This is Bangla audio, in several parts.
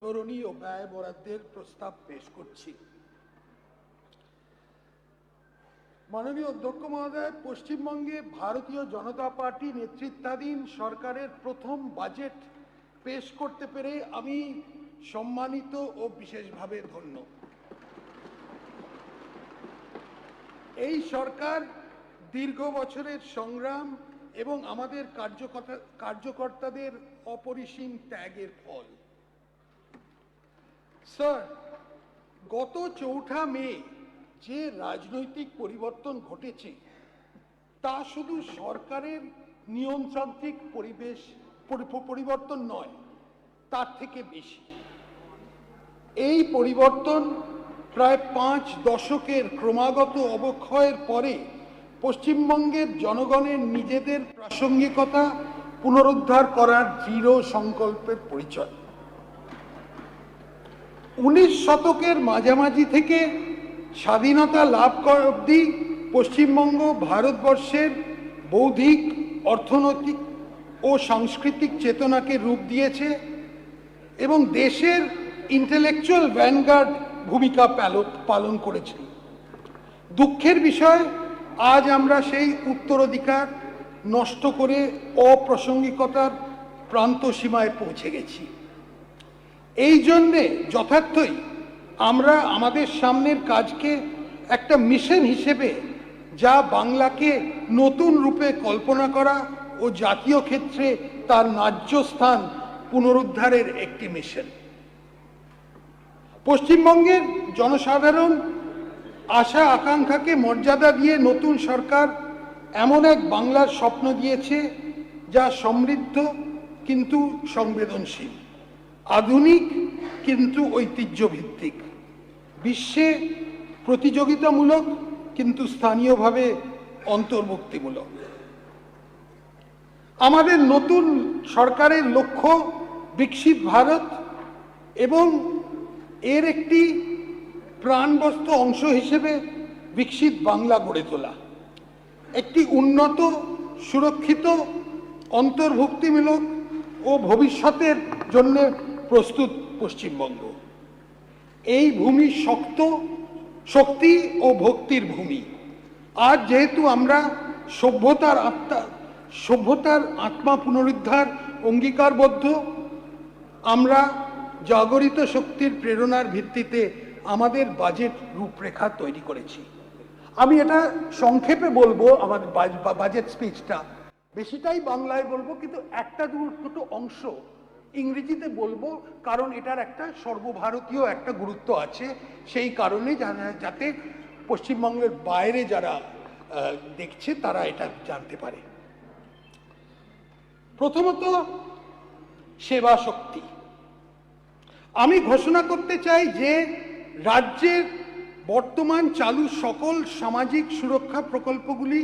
করণীয় ব্যয় বরাদ্দের প্রস্তাব পেশ করছি। মাননীয় অধ্যক্ষ মহোদয়, পশ্চিমবঙ্গে ভারতীয় জনতা পার্টি নেতৃত্বাধীন সরকারের প্রথম বাজেট পেশ করতে পেরে আমি সম্মানিত ও বিশেষভাবে ধন্য। এই সরকার দীর্ঘ বছরের সংগ্রাম এবং আমাদের কার্যকর্তাদের অপরিসীম ত্যাগের ফল। স্যার, গত 4 মে যে রাজনৈতিক পরিবর্তন ঘটেছে তা শুধু সরকারের নিয়মতান্ত্রিক পরিবর্তন নয়, তার থেকে বেশি। এই পরিবর্তন প্রায় 5 দশকের ক্রমাগত অবক্ষয়ের পরে পশ্চিমবঙ্গের জনগণের নিজেদের প্রাসঙ্গিকতা পুনরুদ্ধার করার দৃঢ় সংকল্পের পরিচয়। 19 শতকের মাঝামাঝি থেকে স্বাধীনতা লাভ করা অবধি পশ্চিমবঙ্গ ভারতবর্ষের বৌদ্ধিক, অর্থনৈতিক ও সাংস্কৃতিক চেতনাকে রূপ দিয়েছে এবং দেশের ইন্টেলেকচুয়াল ভ্যানগার্ড ভূমিকা পালন করেছে। দুঃখের বিষয়, আজ আমরা সেই উত্তরাধিকার নষ্ট করে অপ্রাসঙ্গিকতার প্রান্ত সীমায় পৌঁছে গেছি। এই জন্যে যথার্থই আমরা আমাদের সামনের কাজকে একটা মিশন হিসেবে, যা বাংলাকে নতুন রূপে কল্পনা করা ও জাতীয় ক্ষেত্রে তার ন্যায্য স্থান পুনরুদ্ধারের একটি মিশন। পশ্চিমবঙ্গের জনসাধারণ আশা আকাঙ্ক্ষাকে মর্যাদা দিয়ে নতুন সরকার এমন এক বাংলার স্বপ্ন দিয়েছে যা সমৃদ্ধ কিন্তু সংবেদনশীল, আধুনিক কিন্তু ঐতিহ্যভিত্তিক, বিশ্বে প্রতিযোগিতামূলক কিন্তু স্থানীয়ভাবে অন্তর্ভুক্তিমূলক। আমাদের নতুন সরকারের লক্ষ্য বিকশিত ভারত এবং এর একটি প্রাণবন্ত অংশ হিসেবে বিকশিত বাংলা গড়ে তোলা, একটি উন্নত, সুরক্ষিত, অন্তর্ভুক্তিমূলক ও ভবিষ্যতের জন্য প্রস্তুত পশ্চিমবঙ্গ। এই ভূমি শক্তি ও ভক্তির ভূমি। আজ যেহেতু আমরা সভ্যতার আত্মা পুনরুদ্ধার অঙ্গীকারবদ্ধ, আমরা জাগরিত শক্তির প্রেরণার ভিত্তিতে আমাদের বাজেট রূপরেখা তৈরি করেছি। আমি এটা সংক্ষেপে বলবো, আমার বাজেট স্পিচটা বেশিটাই বাংলায় বলবো, কিন্তু একটা দুটো অংশ ইংরেজিতে বলবো, কারণ এটার একটা সর্বভারতীয় একটা গুরুত্ব আছে। সেই কারণে যাতে পশ্চিমবঙ্গের বাইরে যারা দেখছে তারা এটা জানতে পারে। প্রথমত, সেবা শক্তি। আমি ঘোষণা করতে চাই যে রাজ্যের বর্তমান চালু সকল সামাজিক সুরক্ষা প্রকল্পগুলি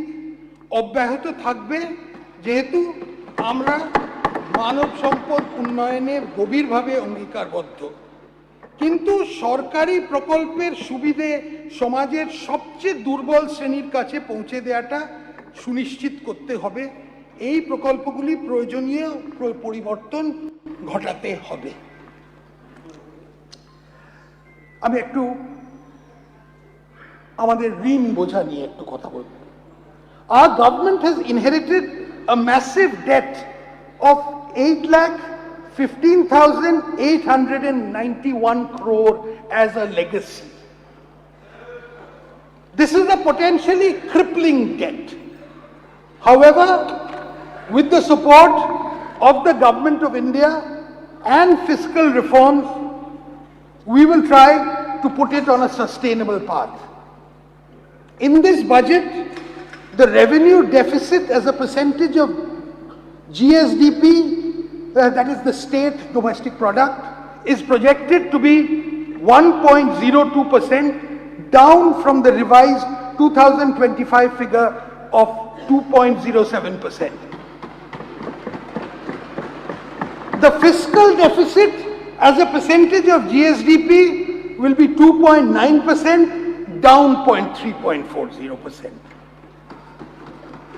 অব্যাহত থাকবে, যেহেতু আমরা মানব সম্পদ উন্নয়নে গভীরভাবে অঙ্গীকারবদ্ধ। কিন্তু সরকারি প্রকল্পের সুবিধে সমাজের সবচেয়ে দুর্বল শ্রেণীর কাছে পৌঁছে দেওয়াটা সুনিশ্চিত করতে হবে। এই প্রকল্পগুলি প্রয়োজনীয় পরিবর্তন ঘটাতে হবে। আমি একটু আমাদের ঋণ বোঝা নিয়ে একটু কথা বলব। Our government has inherited a massive debt of 8,15,891 crore as a legacy. This is a potentially crippling debt. However, with the support of the Government of India and fiscal reforms, we will try to put it on a sustainable path. In this budget, the revenue deficit as a percentage of GSDP, that is the state domestic product, is projected to be 1.02%, down from the revised 2025 figure of 2.07%. The fiscal deficit as a percentage of GSDP will be 2.9%, down 3.40%.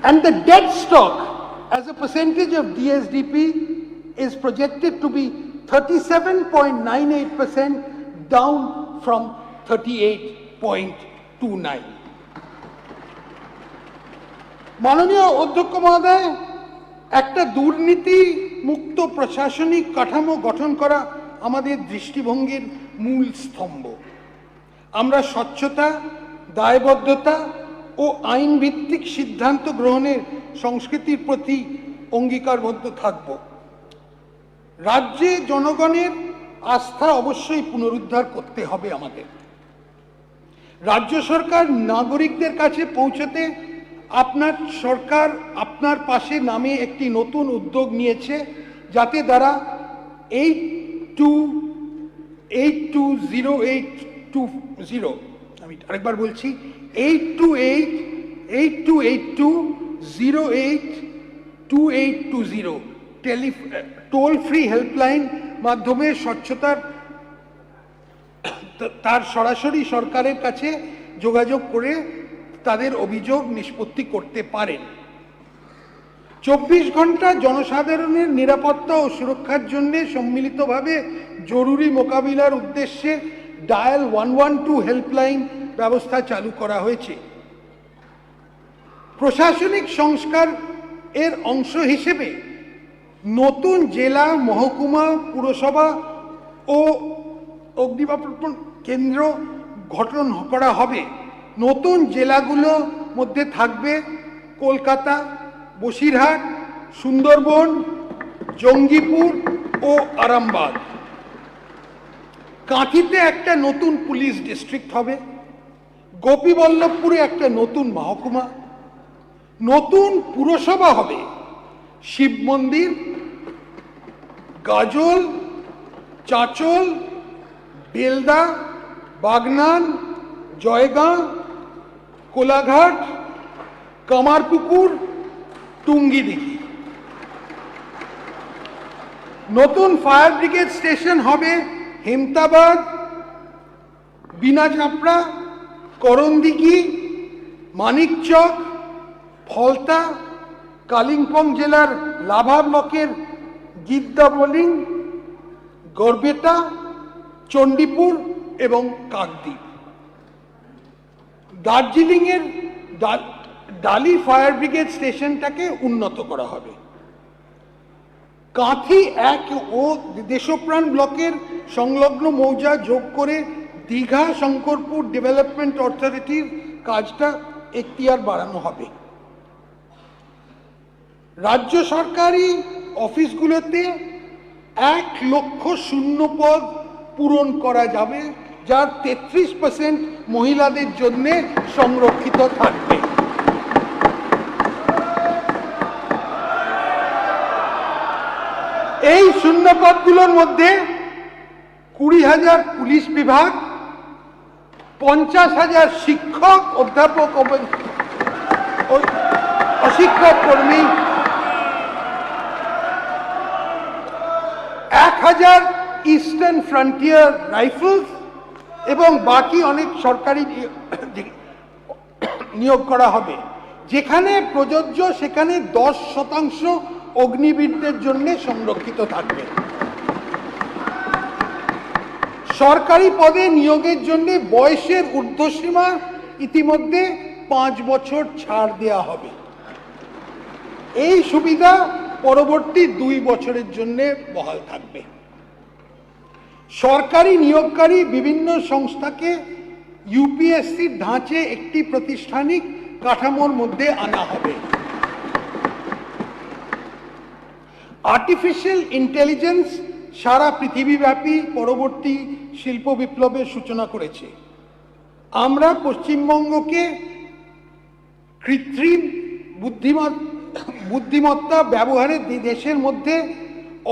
And the debt stock as a percentage of GSDP is projected to be 37.98%, down from 38.29. মাননীয় অধ্যক্ষ মহোদয়, একটা দুর্নীতি মুক্ত প্রশাসনিক কাঠামো গঠন করা আমাদের দৃষ্টিভঙ্গির মূল স্তম্ভ। আমরা স্বচ্ছতা, দায়বদ্ধতা ও আইন ভিত্তিক সিদ্ধান্ত গ্রহণের সংস্কৃতির প্রতি অঙ্গীকারবদ্ধ থাকব। রাজ্যে জনগণের আস্থা অবশ্যই পুনরুদ্ধার করতে হবে আমাদের। রাজ্য সরকার নাগরিকদের কাছে পৌঁছতে আপনার সরকার আপনার পাশে নামে একটি নতুন উদ্যোগ নিয়েছে, যাতে দ্বারা 820820, আমি আরেকবার বলছি, 8282082820 টোল ফ্রি হেল্পলাইন মাধ্যমে স্বচ্ছতার তার সরাসরি সরকারের কাছে যোগাযোগ করে তাদের অভিযোগ নিষ্পত্তি করতে পারেন। 24 ঘন্টা জনসাধারণের নিরাপত্তা ও সুরক্ষার জন্য সম্মিলিতভাবে জরুরি মোকাবিলার উদ্দেশ্যে ডায়াল 112 হেল্পলাইন ব্যবস্থা চালু করা হয়েছে। প্রশাসনিক সংস্কার এর অংশ হিসেবে নতুন জেলা, মহকুমা, পুরসভা ও অগ্নিনির্বাপন কেন্দ্র গঠন করা হবে। নতুন জেলাগুলোর মধ্যে থাকবে কলকাতা, বসিরহাট, সুন্দরবন, জঙ্গিপুর ও আরামবাগ। কাঁথিতে একটা নতুন পুলিশ ডিস্ট্রিক্ট হবে। গোপীবল্লভপুরে একটা নতুন মহকুমা, নতুন পুরসভা হবে। শিব মন্দির, গাজল, চাঁচল, বেলদা, বাগনান, জয়গাঁ, কোলাঘাট, কামারপুকুর, টুঙ্গিদিঘি। নতুন ফায়ার ব্রিগেড স্টেশন হবে হেমতাবাদ, বিনাচাপড়া, করণদিঘি, মানিকচক, ফলতা, কালিম্পং জেলার লাভা ব্লকের গিদ্দাবলিং, গড়বেতা, চণ্ডীপুর এবং কাকদ্বীপ। দার্জিলিংয়ের ডালি ফায়ার ব্রিগেড স্টেশনটাকে উন্নত করা হবে। কাঁথি 1 ও দেশপ্রাণ ব্লকের সংলগ্ন মৌজা যোগ করে দীঘা শঙ্করপুর ডেভেলপমেন্ট অথরিটির কাজটা এখতিয়ার বাড়ানো হবে। রাজ্য সরকারি অফিসগুলোতে 1 লক্ষ শূন্য পদ পূরণ করা যাবে, যার 33% মহিলাদের জন্য সংরক্ষিত থাকবে। এই শূন্য পদগুলোর মধ্যে 20,000 পুলিশ বিভাগ, 50,000 শিক্ষক, অধ্যাপক অশিক্ষক কর্মী, 1,000 ইস্টার্ন ফ্রন্টিয়ার রাইফেলস এবং বাকি অনেক সরকারি নিয়োগ করা হবে। যেখানে প্রযোজ্য সেখানে 10% অগ্নিবীরদের জন্য সংরক্ষিত থাকবে। সরকারি পদে নিয়োগের জন্য বয়সের ঊর্ধ্বসীমা ইতিমধ্যে 5 বছর ছাড় দেওয়া হবে। এই সুবিধা পরবর্তী 2 বছরের জন্য বহাল থাকবে। সরকারি নিয়োগকারী বিভিন্ন সংস্থাকে ইউপিএসসির ধাঁচে একটি প্রাতিষ্ঠানিক কাঠামোর মধ্যে আনা হবে। আর্টিফিশিয়াল ইন্টেলিজেন্স সারা পৃথিবীব্যাপী পরবর্তী শিল্প বিপ্লবের সূচনা করেছে। আমরা পশ্চিমবঙ্গকে কৃত্রিম বুদ্ধিমত্তা ব্যবহারে দেশের মধ্যে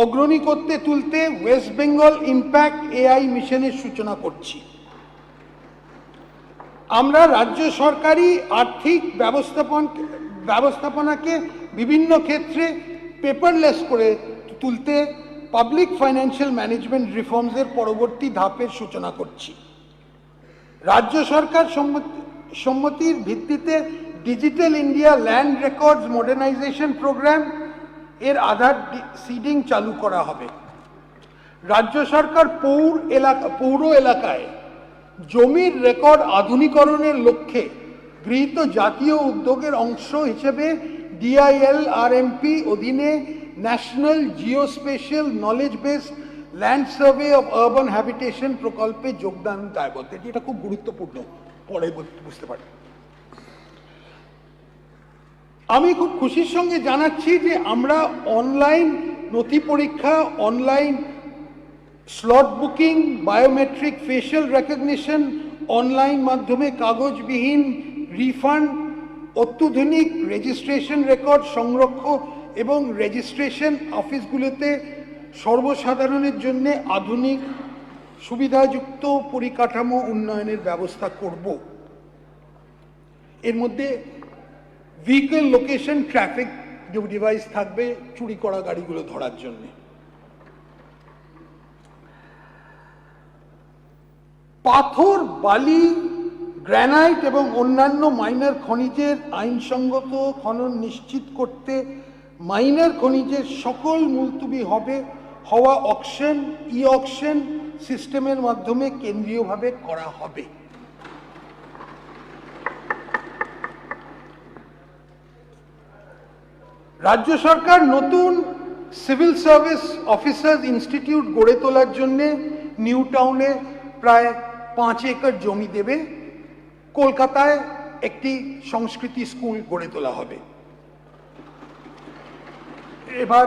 অগ্রণী করতে তুলতে ওয়েস্ট বেঙ্গল ইম্প্যাক্ট এআই মিশনের সূচনা করছি। আমরা রাজ্য সরকারি আর্থিক ব্যবস্থাপনাকে বিভিন্ন ক্ষেত্রে পেপারলেস করে তুলতে পাবলিক ফাইন্যান্সিয়াল ম্যানেজমেন্ট রিফর্মসের পরবর্তী ধাপের সূচনা করছি। রাজ্য সরকার সম্মতির ভিত্তিতে digital India land records modernization programme এর আধার সিডিং চালু করা হবে। রাজ্য সরকার পৌর এলাকায় জমির রেকর্ড আধুনিকরণের লক্ষ্যে গৃহীত জাতীয় উদ্যোগের অংশ হিসেবে DILRMP অধীনে national geospatial knowledge base land survey of urban habitation প্রকল্পে যোগদান দায়বদ্ধ। এটা খুব গুরুত্বপূর্ণ, পরে বুঝতে পারি। আমি খুব খুশির সঙ্গে জানাচ্ছি যে আমরা অনলাইন নথি পরীক্ষা, online slot booking, biometric facial recognition, online মাধ্যমে কাগজবিহীন রিফান্ড, অত্যাধুনিক রেজিস্ট্রেশন রেকর্ড সংরক্ষণ এবং রেজিস্ট্রেশন অফিসগুলোতে সর্বসাধারণের জন্য আধুনিক সুবিধাযুক্ত পরিকাঠামো উন্নয়নের ব্যবস্থা করব। এর মধ্যে ভেহিকল লোকেশন ট্রাফিক ডিভাইস থাকবে চুরি করা গাড়িগুলো ধরার জন্য। পাথর, বালি, গ্রানাইট এবং অন্যান্য মাইনার খনিজের আইনসঙ্গত খনন নিশ্চিত করতে মাইনার খনিজের সকল মুলতুবি হওয়া অকশন, অকশন সিস্টেমের মাধ্যমে কেন্দ্রীয়ভাবে করা হবে। রাজ্য সরকার নতুন সিভিল সার্ভিস অফিসার্স ইনস্টিটিউট গড়ে তোলার জন্য নিউ টাউনে প্রায় 5 একর জমি দেবে। কলকাতায় একটি সংস্কৃতি স্কুল গড়ে তোলা হবে। এবার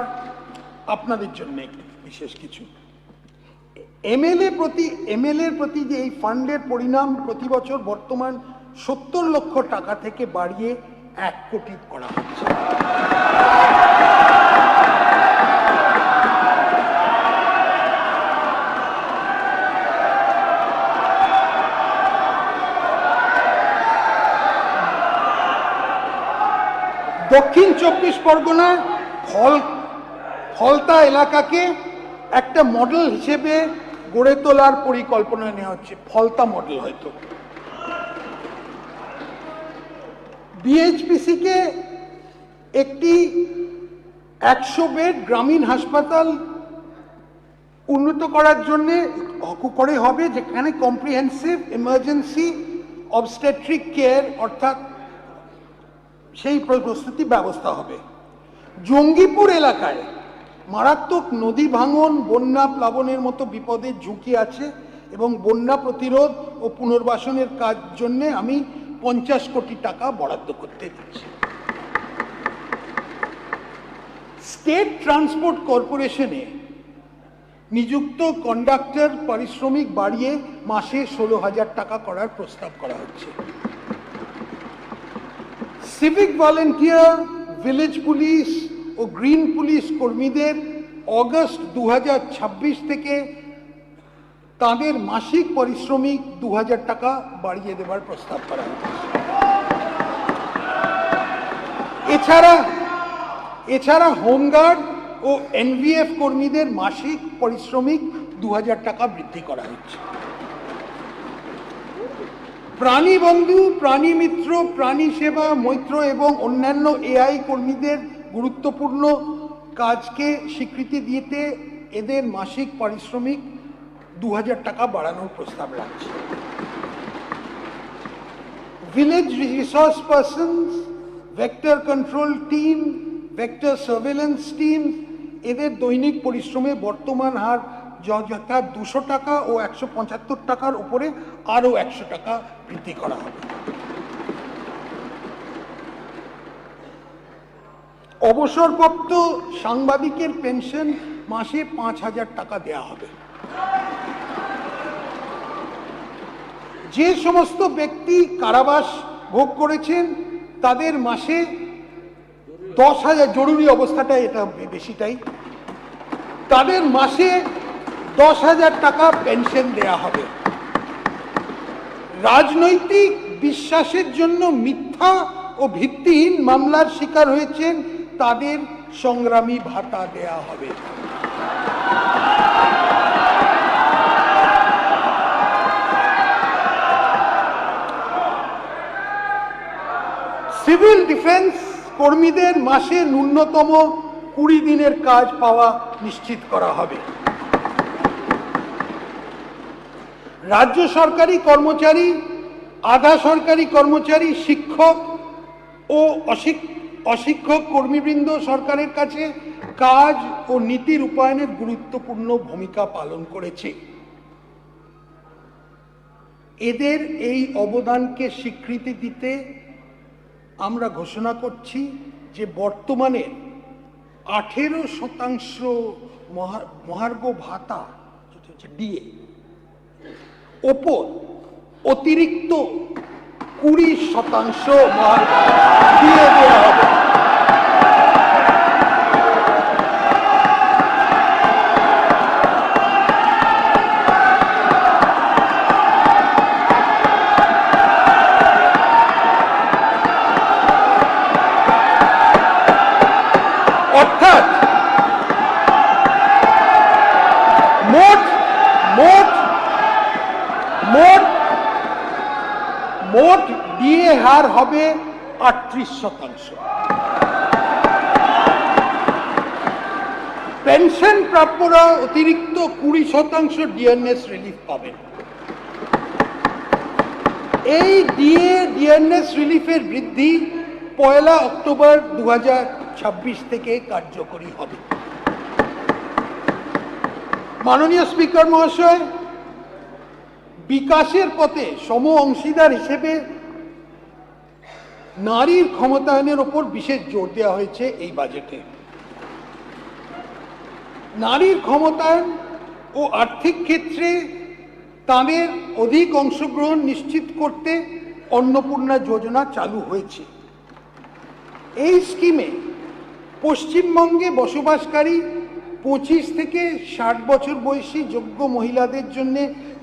আপনাদের জন্য বিশেষ কিছু এমএলএ প্রতি যে এই ফান্ডের পরিমাণ প্রতি বছর বর্তমান 70 লক্ষ টাকা থেকে বাড়িয়ে 1 কোটি করা হচ্ছে। দক্ষিণ 24 পরগনায় ফলতা এলাকাকে একটা মডেল হিসেবে গড়ে তোলার পরিকল্পনা নেওয়া হচ্ছে। ফলতা মডেল হয়তো BHPC কে একটি 100 বেড গ্রামীণ হাসপাতাল উন্নত করার জন্য করে হবে, যেখানে কম্প্রিহেন্সিভ ইমার্জেন্সি অবস্টেট্রিক কেয়ার অর্থাৎ সেই প্রস্তুতি ব্যবস্থা হবে। জঙ্গিপুর এলাকায় মারাত্মক নদী ভাঙন, বন্যা প্লাবনের মতো বিপদের ঝুঁকি আছে এবং বন্যা প্রতিরোধ ও পুনর্বাসনের কাজ জন্য আমি 50 কোটি টাকা বরাদ্দ করতে দিচ্ছি। স্টেট ট্রান্সপোর্ট কর্পোরেশনে নিযুক্ত কন্ডাক্টর পারিশ্রমিক বাড়িয়ে মাসে 16,000 টাকা করার প্রস্তাব করা হচ্ছে। সিভিক ভলেন্টিয়ার, ভিলেজ পুলিশ ও গ্রিন পুলিশ কর্মীদের অগস্ট 2026 থেকে তাদের মাসিক পারিশ্রমিক 2,000 টাকা বাড়িয়ে দেওয়ার প্রস্তাব করা হয়েছে। এছাড়া হোমগার্ড ও NVF কর্মীদের মাসিক পারিশ্রমিক 2,000 টাকা বৃদ্ধি করা হচ্ছে। প্রাণী বন্ধু, প্রাণী মিত্র, প্রাণী সেবা, মৈত্র এবং অন্যান্য AI কর্মীদের গুরুত্বপূর্ণ কাজকে স্বীকৃতি দিতে এদের মাসিক পারিশ্রমিক 2,000 টাকা বাড়ানোর প্রস্তাব রাখছে। Village resource persons, vector control team, vector surveillance team, এদের দৈনিক পরিশ্রমে বর্তমান হার যথা 200 টাকা ও 175 টাকার উপরে আরও 100 টাকা বৃদ্ধি করা হবে। অবসরপ্রাপ্ত সাংবাদিকের পেনশন মাসে 5,000 টাকা দেওয়া হবে। যে সমস্ত ব্যক্তি কারাবাস ভোগ করেছেন তাদের মাসে 10,000, জরুরি অবস্থাটা এটা বেশিটাই, তাদের মাসে 10,000 টাকা পেনশন দেয়া হবে। রাজনৈতিক বিশ্বাসের জন্য মিথ্যা ও ভিত্তিহীন মামলার শিকার হয়েছেন তাদের সংগ্রামী ভাতা দেয়া হবে। সিভিল ডিফেন্স কর্মীদের মাসে ন্যূনতম 20 দিনের কাজ পাওয়া নিশ্চিত করা হবে। রাজ্য সরকারি কর্মচারী, আধা সরকারি কর্মচারী, শিক্ষক ও অশিক্ষক কর্মীবৃন্দ সরকারের কাছে কাজ ও নীতি রূপায়ণের গুরুত্বপূর্ণ ভূমিকা পালন করেছে। এদের এই অবদানকে স্বীকৃতি দিতে আমরা ঘোষণা করছি যে বর্তমানে 18% মহার্ঘ ভাতা, যেটা হচ্ছে ডিএ, ওপর অতিরিক্ত 20% মহার্ঘ দিয়ে দেওয়া হবে। অর্থাৎ মোট ডিএ হার হবে 38%। পেনশন প্রাপ্যরা অতিরিক্ত 20% ডিএনএস রিলিফ পাবেন। এই ডিএনএস রিলিফের বৃদ্ধি 1 অক্টোবর 2026 থেকে কার্যকরী হবে। মাননীয় স্পিকার মহাশয়, বিকাশের পথে সম অংশীদার হিসেবে নারীর ক্ষমতায়নের ওপর বিশেষ জোর দেওয়া হয়েছে এই বাজেটে। নারীর ক্ষমতায়ন ও আর্থিক ক্ষেত্রে তাদের অধিক অংশগ্রহণ নিশ্চিত করতে অন্নপূর্ণা যোজনা চালু হয়েছে। এই স্কিমে পশ্চিমবঙ্গে বসবাসকারী 25 থেকে 60 বছর বয়সী যোগ্য মহিলাদের জন্য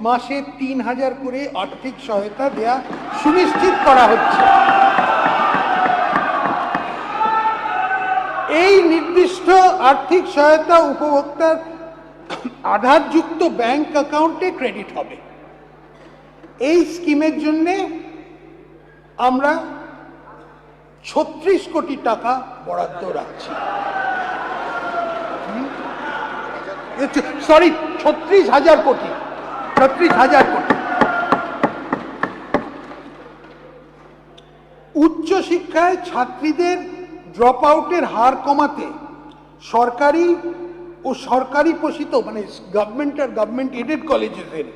মাসে 3000 করে আর্থিক সহায়তা দেয়া সুনিশ্চিত করা হচ্ছে। এই নির্দিষ্ট আর্থিক সহায়তা উপভোক্তার আধারযুক্ত ব্যাংক অ্যাকাউন্টে ক্রেডিট হবে। এই স্কিমের জন্য আমরা 36 কোটি টাকা বরাদ্দ রাখছি। সরি, 36,000 কোটি। উচ্চশিক্ষায় ছাত্রীদের ড্রপ আউটের হার কমাতে সরকারি ও সরকারি পোষিত মানে গভর্নমেন্ট আর গভর্নমেন্ট এডেড কলেজের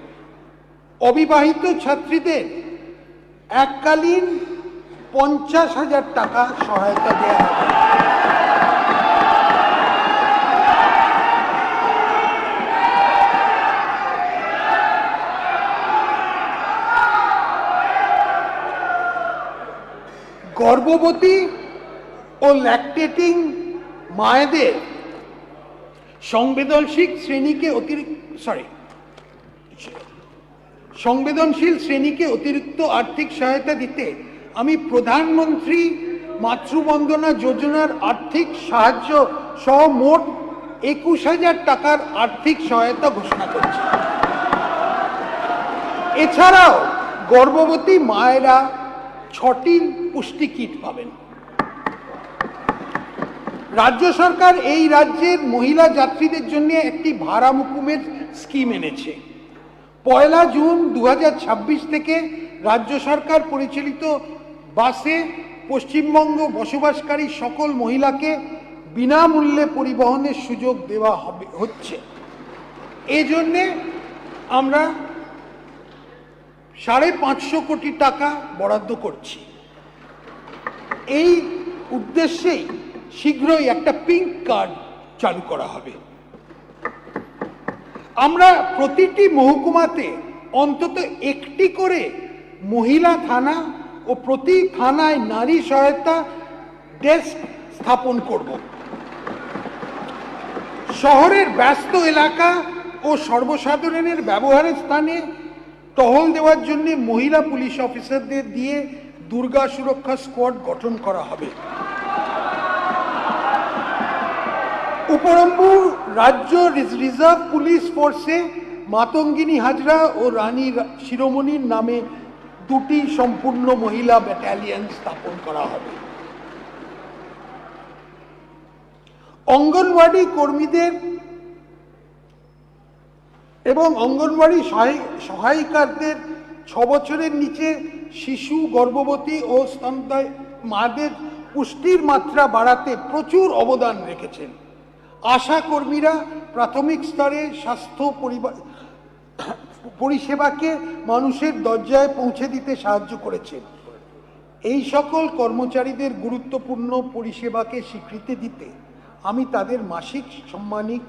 অবিবাহিত ছাত্রীদের এককালীন 50,000 টাকা সহায়তা দেওয়া হবে। গর্ভবতী ও ল্যাকটেটিং মায়েদের সংবেদনশীল শ্রেণীকে অতিরিক্ত আর্থিক সহায়তা দিতে আমি প্রধানমন্ত্রী মাতৃবন্দনা যোজনার আর্থিক সাহায্য সহ মোট 21,000 টাকার আর্থিক সহায়তা ঘোষণা করছি। এছাড়াও গর্ভবতী মায়েরা 6টি পুষ্টি কিট পাবেন। রাজ্য সরকার এই রাজ্যের মহিলা যাত্রীদের জন্য একটি ভাড়া মকুমের স্কিম এনেছে। 1 জুন 2026 থেকে রাজ্য সরকার পরিচালিত বাসে পশ্চিমবঙ্গ বসবাসকারী সকল মহিলাকে বিনামূল্যে পরিবহনের সুযোগ দেওয়া হচ্ছে। এই জন্যে আমরা 550 কোটি টাকা বরাদ্দ করছি। এই উদ্দেশ্যেই শীঘ্রই একটা পিঙ্ক কার্ড চালু করা হবে। আমরা প্রতিটি মহকুমাতে অন্তত একটি করে মহিলা থানা ও প্রতি থানায় নারী সহায়তা ডেস্ক স্থাপন করব। শহরের ব্যস্ত এলাকা ও সর্বসাধারণের ব্যবহারের স্থানে টহল দেওয়ার জন্য মহিলা পুলিশ অফিসারদের দিয়ে দুর্গা সুরক্ষা স্কোয়াড গঠন করা হবে। উপরন্তু রাজ্য রিজার্ভ পুলিশ ফোর্সে মাতঙ্গিনী হাজরা ও রানী শিরোমণির নামে 2টি সম্পূর্ণ মহিলা ব্যাটালিয়ন স্থাপন করা হবে। অঙ্গনওয়াড়ি কর্মীদের এবং অঙ্গনওয়াড়ি সহায়িকাদের 6 বছরের নিচে শিশু, গর্ভবতী ও স্তন্যদায়ী মাদের পুষ্টির মাত্রা বাড়াতে প্রচুর অবদান রেখেছেন। আশা কর্মীরা প্রাথমিক স্তরে স্বাস্থ্য পরিষেবাকে মানুষের দরজায় পৌঁছে দিতে সাহায্য করেছেন। এই সকল কর্মচারীদের গুরুত্বপূর্ণ পরিষেবাকে স্বীকৃতি দিতে আমি তাদের মাসিক সম্মানিক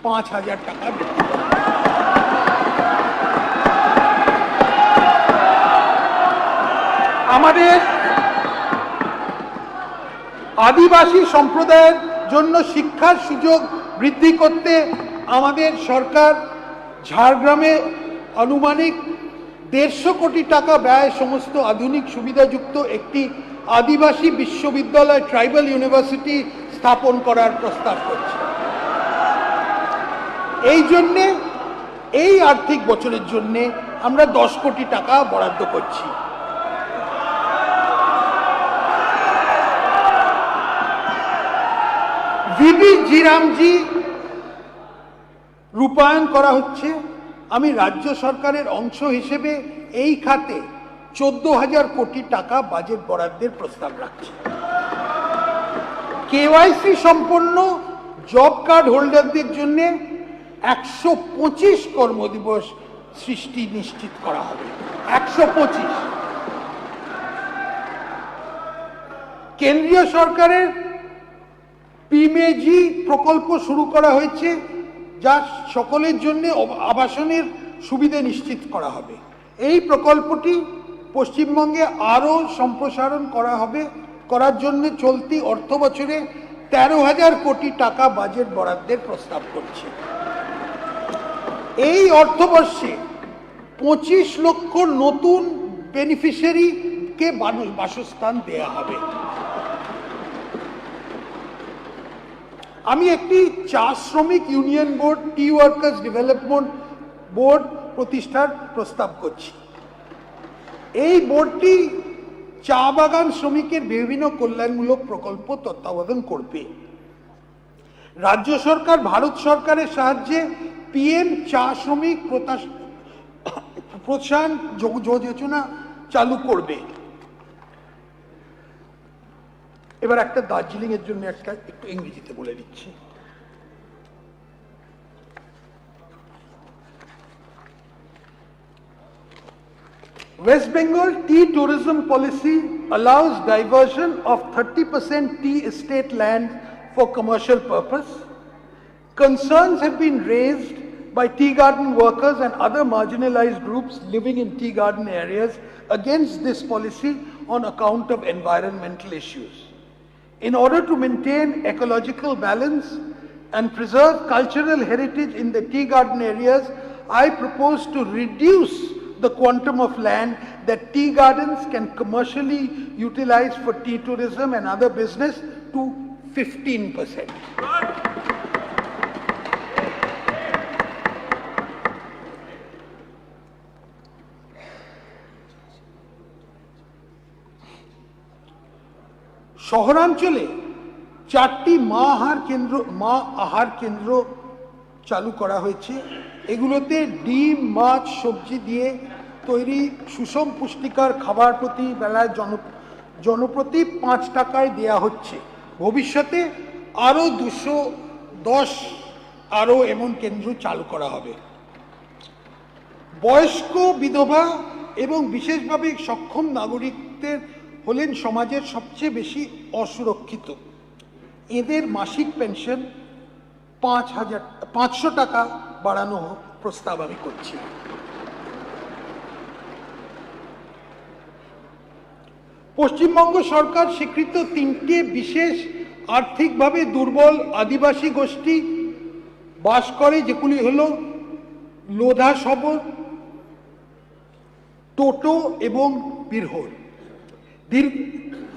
5,000 টাকা বৃদ্ধি করি। আমাদের আদিবাসী সম্প্রদায়ের জন্য শিক্ষার সুযোগ বৃদ্ধি করতে আমাদের সরকার ঝাড়গ্রামে আনুমানিক 150 কোটি টাকা ব্যয় সমস্ত আধুনিক সুবিধাযুক্ত একটি আদিবাসী বিশ্ববিদ্যালয়, ট্রাইবাল ইউনিভার্সিটি স্থাপন করার প্রস্তাব করছে। এই জন্যে এই আর্থিক বছরের জন্য আমরা 10 কোটি টাকা বরাদ্দ করছি। ভিবি জিরামজি রূপায়ণ করা হচ্ছে। আমি রাজ্য সরকারের অংশ হিসেবে এই খাতে 14,000 কোটি টাকা বাজেট বরাদ্দের প্রস্তাব রাখছি। কেওয়াইসি সম্পন্ন জব কার্ড হোল্ডারদের জন্য 125 কর্মদিবস সৃষ্টি নিশ্চিত করা হবে। 125। কেন্দ্রীয় সরকারের পিএমএজি প্রকল্প শুরু করা হয়েছে, যা সকলের জন্য আবাসনের সুবিধা নিশ্চিত করা হবে। এই প্রকল্পটি পশ্চিমবঙ্গে আরও সম্প্রসারণ করার জন্য চলতি অর্থ বছরে 13,000 কোটি টাকা বাজেট বরাদ্দের প্রস্তাব করছে। এই অর্থবর্ষে 25 লক্ষ নতুন বেনিফিশিয়ারিকে বাসস্থান দেয়া হবে। আমি একটি চা শ্রমিক ইউনিয়ন বোর্ড, টি ওয়ার্কার্স ডেভেলপমেন্ট বোর্ড প্রতিষ্ঠার প্রস্তাব করছি। এই বোর্ডটি চা বাগান শ্রমিকের বিভিন্ন কল্যাণমূলক প্রকল্প তত্ত্বাবধান করবে। রাজ্য সরকার ভারত সরকারের সাহায্যে পিএম চা শ্রমিক প্রোৎসাহন যোজনা চালু করবে। এবার একটা দার্জিলিং এর জন্য একটু ইংরেজিতে বলে দিচ্ছি। West Bengal tea tourism policy allows diversion of 30% tea estate land for commercial purpose. Concerns have been raised by tea garden workers and other marginalized groups living in tea garden areas against this policy on account of environmental issues. In order to maintain ecological balance and preserve cultural heritage in the tea garden areas, I propose to reduce the quantum of land that tea gardens can commercially utilize for tea tourism and other business to 15%. শহরাঞ্চলে 4টি মা আহার কেন্দ্র চালু করা হয়েছে। এগুলোতে ডিম, মাছ, সবজি দিয়ে তৈরি সুষম পুষ্টিকর খাবার প্রতি বেলায় জনপ্রতি 5 টাকায় দেয়া হচ্ছে। ভবিষ্যতে আরও 210 এমন কেন্দ্র চালু করা হবে। বয়স্ক, বিধবা এবং বিশেষভাবে সক্ষম নাগরিকদের হলেন সমাজের সবচেয়ে বেশি অসুরক্ষিত। এদের মাসিক পেনশন 500 টাকা বাড়ানো প্রস্তাব আমি করছি। পশ্চিমবঙ্গ সরকার স্বীকৃত 3টে বিশেষ আর্থিকভাবে দুর্বল আদিবাসী গোষ্ঠী বাস করে, যেগুলি হলো লোধা সবর, টোটো এবং বিরহর।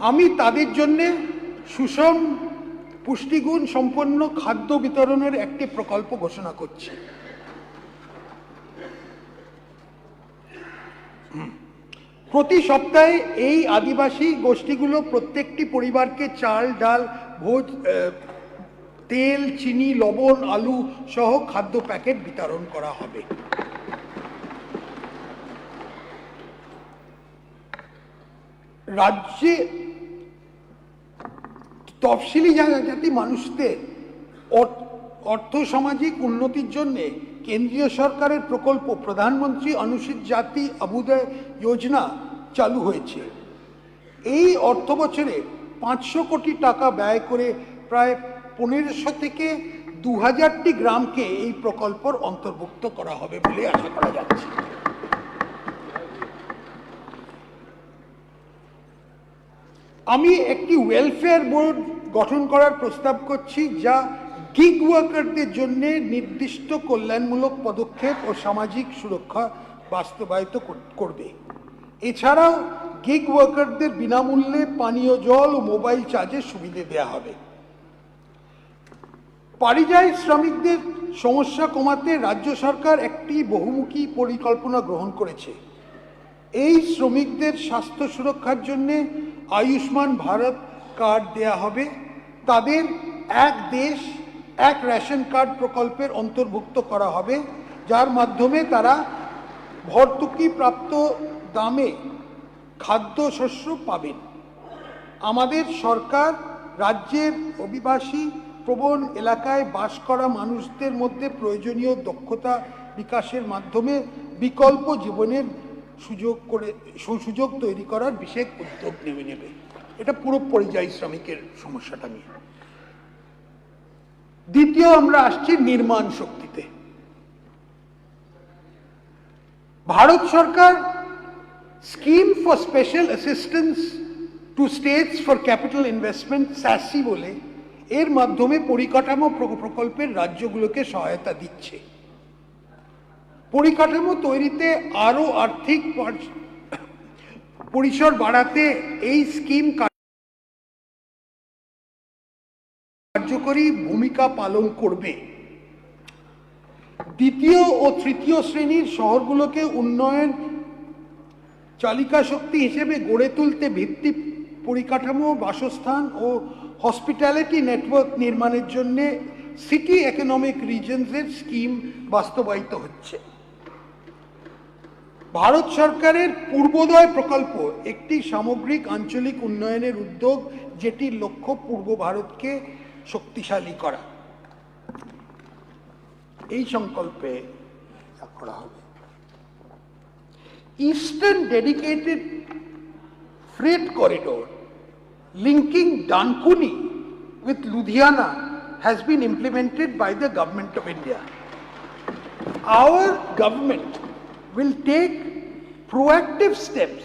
আমি তাদের জন্য সুষম পুষ্টিগুণ সম্পন্ন খাদ্য বিতরণের একটি প্রকল্প ঘোষণা করছি। প্রতি সপ্তাহে এই আদিবাসী গোষ্ঠীগুলো প্রত্যেকটি পরিবারকে চাল, ডাল, তেল, চিনি, লবণ, আলু সহ খাদ্য প্যাকেট বিতরণ করা হবে। রাজ্যে তফসিলি জাতি মানুষদের অর্থসামাজিক উন্নতির জন্য কেন্দ্রীয় সরকারের প্রকল্প প্রধানমন্ত্রী অনুসূচিত জাতি অভ্যুদয় যোজনা চালু হয়েছে। এই অর্থ বছরে 500 কোটি টাকা ব্যয় করে প্রায় 1500 থেকে 2000টি গ্রামকে এই প্রকল্পের অন্তর্ভুক্ত করা হবে বলে আশা করা যাচ্ছে। আমি একটি ওয়েলফেয়ার বোর্ড গঠন করার প্রস্তাব করছি, যা গিগ ওয়ার্কারদের জন্য নির্দিষ্ট কল্যাণমূলক পদক্ষেপ ও সামাজিক সুরক্ষা বাস্তবায়িত করবে। এছাড়াও গিগ ওয়ার্কারদের বিনামূল্যে পানীয় জল ও মোবাইল চার্জের সুবিধে দেওয়া হবে। পরিযায়ী শ্রমিকদের সমস্যা কমাতে রাজ্য সরকার একটি বহুমুখী পরিকল্পনা গ্রহণ করেছে। এই শ্রমিকদের স্বাস্থ্য সুরক্ষার জন্য আয়ুষ্মান ভারত কার্ড দেয়া হবে। তাদের এক দেশ এক রেশন কার্ড প্রকল্পের অন্তর্ভুক্ত করা হবে, যার মাধ্যমে তারা ভর্তুকি প্রাপ্ত দামে খাদ্যশস্য পাবেন। আমাদের সরকার রাজ্যের অভিবাসী প্রবণ এলাকায় বাস করা মানুষদের মধ্যে প্রয়োজনীয় দক্ষতা বিকাশের মাধ্যমে বিকল্প জীবনের সুযোগ তৈরি করার বিশেষ উদ্যোগ নেবে। এটা পুরো পরিযায়ী শ্রমিকের সমস্যাটা নিয়ে। দ্বিতীয়, আমরা আসছি নির্মাণ শক্তিতে। ভারত সরকার scheme for special assistance to states for capital investment SASCI বলে এর মাধ্যমে পরিকাঠামো প্রকল্পের রাজ্যগুলোকে সহায়তা দিচ্ছে। পরিকাঠামো তৈরিতে আরো আর্থিক পরিসর বাড়াতে এই স্কিম কার্যকরী ভূমিকা পালন করবে। দ্বিতীয় ও তৃতীয় শ্রেণীর শহরগুলোকে উন্নয়ন চালিকা শক্তি হিসেবে গড়ে তুলতে ভিত্তি পরিকাঠামো, বাসস্থান ও হসপিটালিটি নেটওয়ার্ক নির্মাণের জন্য সিটি ইকোনমিক রিজনসের স্কিম বাস্তবায়িত হচ্ছে। ভারত সরকারের পূর্বোদয় প্রকল্প একটি সামগ্রিক আঞ্চলিক উন্নয়নের উদ্যোগ, যেটির লক্ষ্য পূর্ব ভারতকে শক্তিশালী করা। এই সংকল্পে করা হবে। Eastern dedicated freight corridor linking Dankuni with Ludhiana has been implemented by the Government of India. Our government will take proactive steps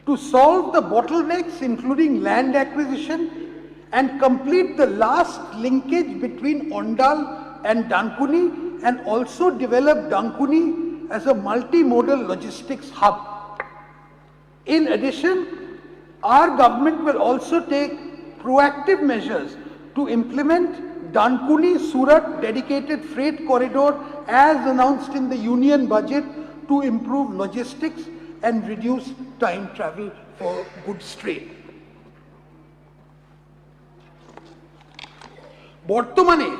to solve the bottlenecks, including land acquisition, and complete the last linkage between Ondal and Dankuni, and also develop Dankuni as a multimodal logistics hub. In addition, our government will also take proactive measures to implement Dankuni-Surat dedicated freight corridor as announced in the union budget to improve logistics and reduce time travel for goods trade. বর্তমানে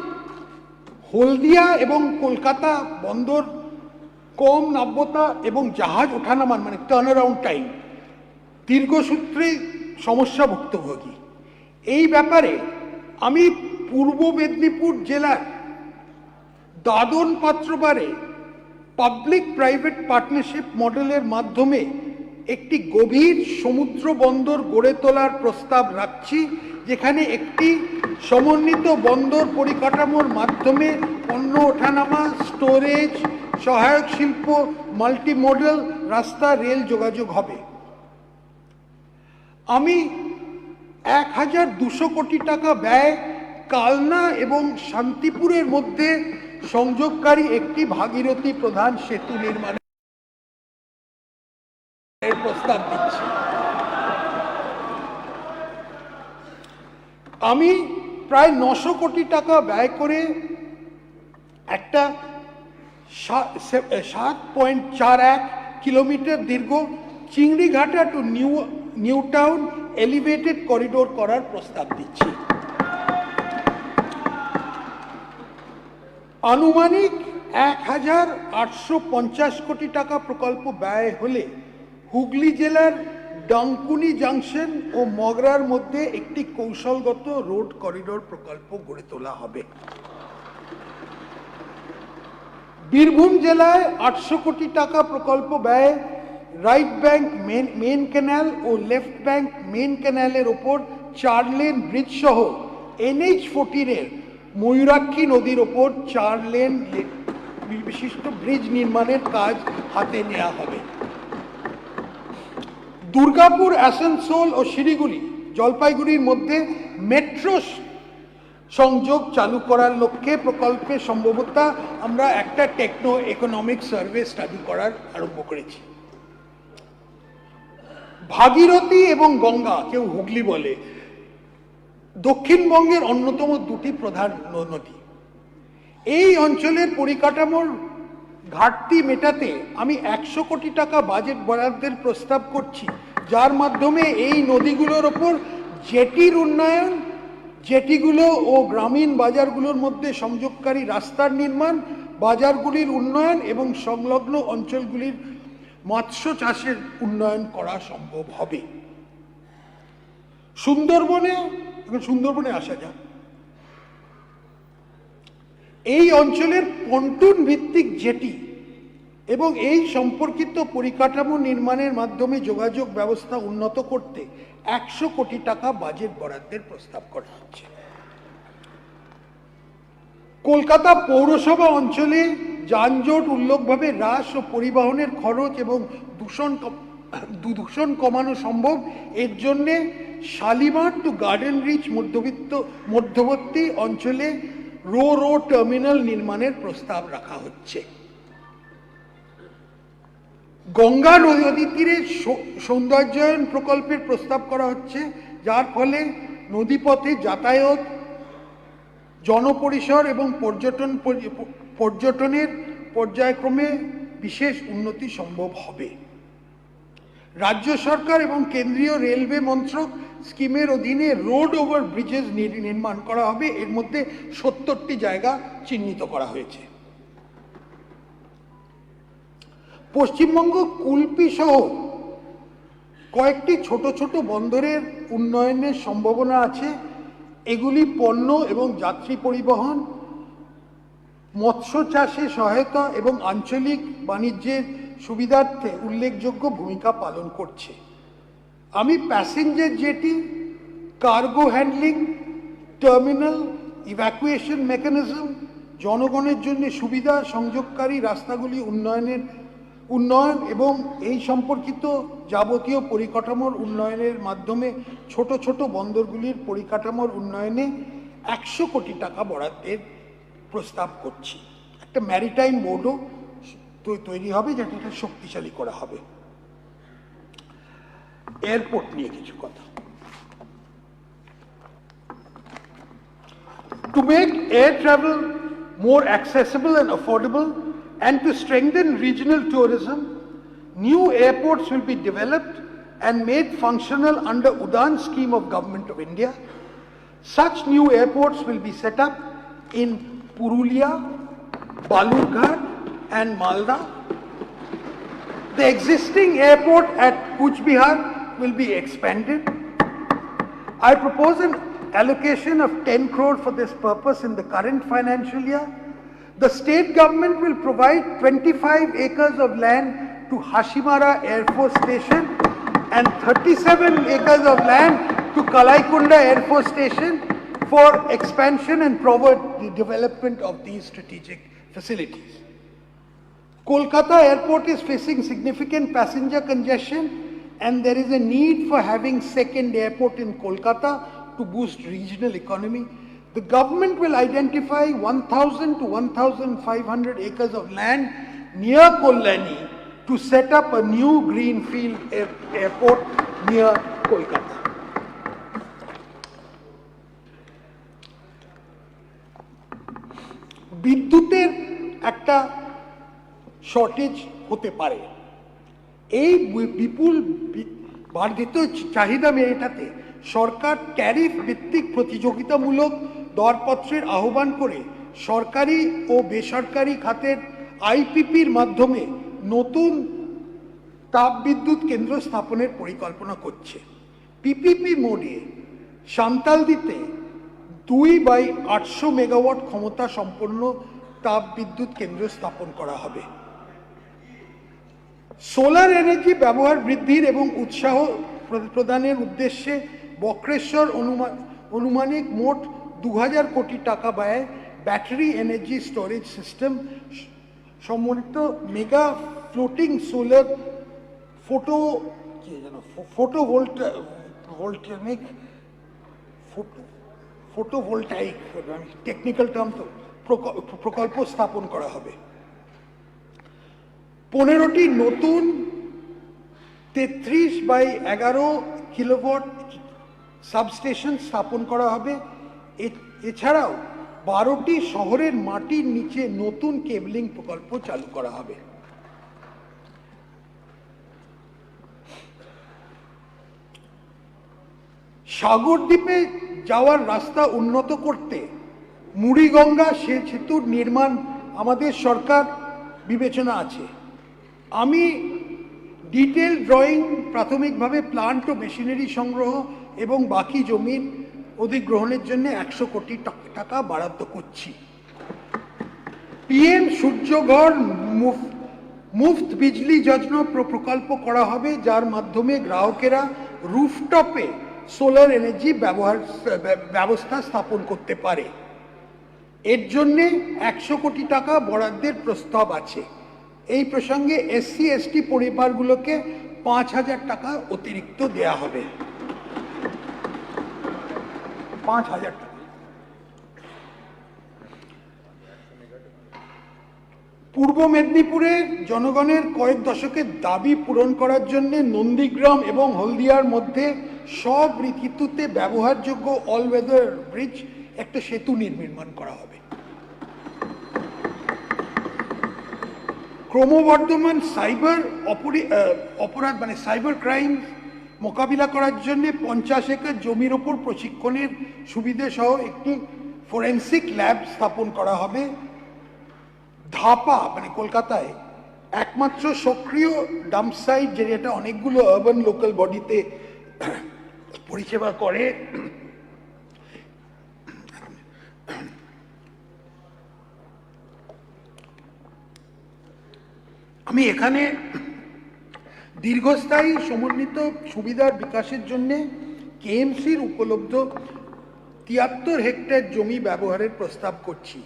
হলদিয়া এবং কলকাতা বন্দর কম নাব্যতা এবং জাহাজ ওঠানামান মানে টার্ন অ্যারাউন্ড টাইম দীর্ঘসূত্রে সমস্যা ভুক্তভোগী। এই ব্যাপারে আমি পূর্ব মেদিনীপুর জেলার দাদন পাত্রবারে পাবলিক প্রাইভেট পার্টনারশিপ মডেলের মাধ্যমে একটি গভীর সমুদ্র বন্দর গড়ে তোলার প্রস্তাব রাখছি, যেখানে একটি সমন্বিত বন্দর পরিকাঠামোর মাধ্যমে পণ্য ওঠানামা, স্টোরেজ, সহায়ক শিল্প, মাল্টিমোডাল রাস্তা, রেল যোগাযোগ হবে। আমি 1200 কোটি টাকা ব্যয় কালনা এবং শান্তিপুরের মধ্যে সংযোগকারী একটি ভাগীরথী প্রধান সেতু নির্মাণের প্রস্তাব দিচ্ছি। আমি প্রায় 900 কোটি টাকা ব্যয় করে একটা 7.41 কিলোমিটার দীর্ঘ Chingrighata two new town elevated corridor করার প্রস্তাব দিচ্ছি। আনুমানিক 1,850 কোটি টাকা প্রকল্প ব্যয় হলে হুগলি জেলার ডানকুনি জাংশন ও মগরার মধ্যে একটি কৌশলগত রোড করিডোর প্রকল্প গড়ে তোলা হবে। বীরভূম জেলায় 800 কোটি টাকা প্রকল্প ব্যয়ে রাইট ব্যাংক মেন ক্যানাল ও লেফট ব্যাংক মেন ক্যানালের ওপর 4 লেন ব্রিজ সহ NH14 এর ময়ূরাক্ষী নদীর ওপর 4 লেন বিশিষ্ট ব্রিজ নির্মাণের কাজ হাতে নেওয়া হবে। দুর্গাপুর, আসানসোল ও শিলিগুড়ি, জলপাইগুড়ির মধ্যে মেট্রো সংযোগ চালু করার লক্ষ্যে প্রকল্পে সম্ভবত আমরা একটা টেকনো ইকোনমিক সার্ভে স্টাডি করার আরম্ভ করেছি। ভাগীরথী এবং গঙ্গা, কেউ হুগলি বলে, দক্ষিণবঙ্গের অন্যতম দুটি প্রধান নদী। এই অঞ্চলের পরিকাঠামোর ঘাটতি মেটাতে আমি 100 কোটি টাকা বাজেট বরাদ্দের প্রস্তাব করছি, যার মাধ্যমে এই নদীগুলোর ওপর জেটির উন্নয়ন, জেটিগুলো ও গ্রামীণ বাজারগুলোর মধ্যে সংযোগকারী রাস্তার নির্মাণ, বাজারগুলির উন্নয়ন এবং সংলগ্ন অঞ্চলগুলির মৎস্য চাষের উন্নয়ন করা সম্ভব হবে। সুন্দরবনে আসা যাক। এই অঞ্চলের পন্টুন ভিত্তিক জেটি এবং এই সম্পর্কিত পরিকাঠামো নির্মাণের মাধ্যমে যোগাযোগ ব্যবস্থা উন্নত করতে 100 কোটি টাকা বাজেট বরাদ্দের প্রস্তাব করা হচ্ছে। কলকাতা পৌরসভা অঞ্চলে যানজট উল্লেখভাবে হ্রাস ও পরিবহনের খরচ এবং দূষণ কমানো সম্ভব। এর জন্যে শালিমার টু গার্ডেন রিচ মধ্যবর্তী অঞ্চলে রো টার্মিনাল নির্মাণের প্রস্তাব রাখা হচ্ছে। গঙ্গা নদী তীরে সৌন্দর্যায়ন প্রকল্পের প্রস্তাব করা হচ্ছে, যার ফলে নদীপথে যাতায়াত, জনপরিসর এবং পর্যটনের পর্যায়ক্রমে বিশেষ উন্নতি সম্ভব হবে। রাজ্য সরকার এবং কেন্দ্রীয় রেলওয়ে মন্ত্রক স্কিমের অধীনে রোড ওভার ব্রিজেস নির্মাণ করা হবে। এর মধ্যে 70টি জায়গা চিহ্নিত করা হয়েছে। পশ্চিমবঙ্গ কুলপি সহ কয়েকটি ছোট ছোট বন্দরের উন্নয়নের সম্ভাবনা আছে। এগুলি পণ্য এবং যাত্রী পরিবহন, মৎস্য চাষে সহায়তা এবং আঞ্চলিক বাণিজ্যের সুবিধার্থে উল্লেখযোগ্য ভূমিকা পালন করছে। আমি passenger jetty, cargo handling, terminal, evacuation mechanism, জনগণের জন্য সুবিধা সংযোগকারী রাস্তাগুলি উন্নয়ন এবং এই সম্পর্কিত যাবতীয় পরিকাঠামোর উন্নয়নের মাধ্যমে ছোট ছোট বন্দরগুলির পরিকাঠামোর উন্নয়নে 100 কোটি টাকা বরাদ্দের প্রস্তাব করছি। একটা ম্যারিটাইম বোর্ডও তৈরি হবে, যেটা শক্তিশালী করা হবে। এয়ারপোর্ট নিয়ে কিছু কথা। To make air travel more accessible and affordable and to strengthen regional tourism, new airports will be developed and made functional under Udan scheme of Government of India. Such new airports will be set up in Purulia, Balurghat and Malda. The existing airport at Kuch Bihar will be expanded. I propose an allocation of 10 crore for this purpose in the current financial year. The state government will provide 25 acres of land to Hashimara Air Force Station and 37 acres of land to Kalaikunda Air Force Station for expansion and proper development of these strategic facilities. Kolkata Airport is facing significant passenger congestion, and there is a need for having second airport in Kolkata to boost regional economy. The government will identify 1,000 to 1,500 acres of land near Kollani to set up a new greenfield airport near Kolkata. বিদ্যুতের একটা শর্টেজ হতে পারে। এই বিপুল বর্ধিত চাহিদা মেটাতে সরকার ট্যারিফ ভিত্তিক প্রতিযোগিতামূলক দরপত্রের আহ্বান করে সরকারি ও বেসরকারি খাতের আইপিপির মাধ্যমে নতুন তাপবিদ্যুৎ কেন্দ্র স্থাপনের পরিকল্পনা করছে। পিপিপি মোডে সান্তালদিতে 2/800 মেগাওয়াট ক্ষমতা সম্পন্ন তাপবিদ্যুৎ কেন্দ্র স্থাপন করা হবে। সোলার এনার্জি ব্যবহার বৃদ্ধির এবং উৎসাহ প্রদানের উদ্দেশ্যে বক্রেশ্বর অনুমানিক মোট 2000 কোটি টাকা ব্যয়ে ব্যাটারি এনার্জি স্টোরেজ সিস্টেম সমন্বিত mega floating solar photovoltaic technical term তো প্রকল্প স্থাপন করা হবে। 15টি নতুন 33/11 কিলোওয়াট সাবস্টেশন স্থাপন করা হবে। এছাড়াও 12টি শহরের মাটির নিচে নতুন কেবলিং প্রকল্প চালু করা হবে। সাগরদ্বীপে যাওয়ার রাস্তা উন্নত করতে মুড়িগঙ্গা সেতুর নির্মাণ আমাদের সরকার বিবেচনা আছে। আমি ডিটেল ড্রয়িং, প্রাথমিকভাবে প্লান্ট ও মেশিনারি সংগ্রহ এবং বাকি জমির অধিগ্রহণের জন্য 100 কোটি টাকা বরাদ্দ করছি। পিএম সূর্যঘর মুফত বিজলি যোজনা প্রকল্প করা হবে, যার মাধ্যমে গ্রাহকেরা রুফটপে সোলার এনার্জি ব্যবস্থা স্থাপন করতে পারে। এর জন্যে 100 কোটি টাকা বরাদ্দের প্রস্তাব আছে। এই প্রসঙ্গে SC/ST পরিবারগুলোকে 5000 টাকা অতিরিক্ত দেয়া হবে। 5000 টাকা। পূর্ব মেদিনীপুরের জনগণের কয়েক দশকের দাবি পূরণ করার জন্য নন্দীগ্রাম এবং হলদিয়ার মধ্যে সব ঋতুতে ব্যবহারযোগ্য অল ওয়েদার ব্রিজ একটা সেতু নির্মাণ করা হবে। ক্রমবর্ধমান অপরাধ সাইবার ক্রাইম মোকাবিলা করার জন্য 50 একর জমির ওপর প্রশিক্ষণের সুবিধে সহ একটি ফরেন্সিক ল্যাব স্থাপন করা হবে। ধাপা কলকাতায় একমাত্র সক্রিয় ডাম্প সাইট, যেটা অনেকগুলো আরবান লোকাল বডিতে পরিষেবা করে। আমি এখানে দীর্ঘস্থায়ী সমন্বিত সুবিধার বিকাশের জন্য কেএমসির উপলব্ধ 73 হেক্টর জমি ব্যবহারের প্রস্তাব করছি।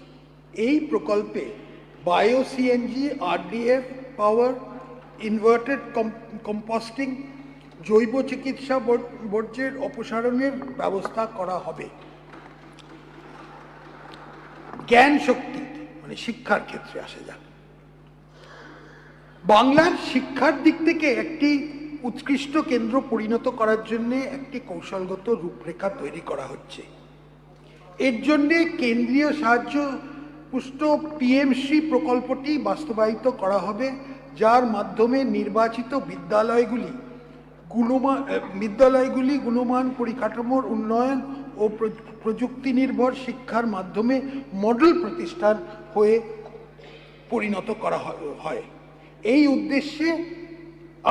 এই প্রকল্পে বায়ো সিএনজি, RDF পাওয়ার, ইনভার্টেড কম্পোস্টিং, জৈব চিকিৎসা বর্জ্যের অপসারণের ব্যবস্থা করা হবে। জ্ঞান শক্তি শিক্ষার ক্ষেত্রে আসা যাক। বাংলার শিক্ষার দিক থেকে একটি উৎকৃষ্ট কেন্দ্র পরিণত করার জন্য একটি কৌশলগত রূপরেখা তৈরি করা হচ্ছে। এর জন্য কেন্দ্রীয় সাহায্য পুষ্ট পিএমসি প্রকল্পটি বাস্তবায়িত করা হবে, যার মাধ্যমে নির্বাচিত বিদ্যালয়গুলি গুণমান পরিকাঠামোর উন্নয়ন ও প্রযুক্তি নির্ভর শিক্ষার মাধ্যমে মডেল প্রতিষ্ঠান হয়ে পরিণত করা হয়। এই উদ্দেশ্যে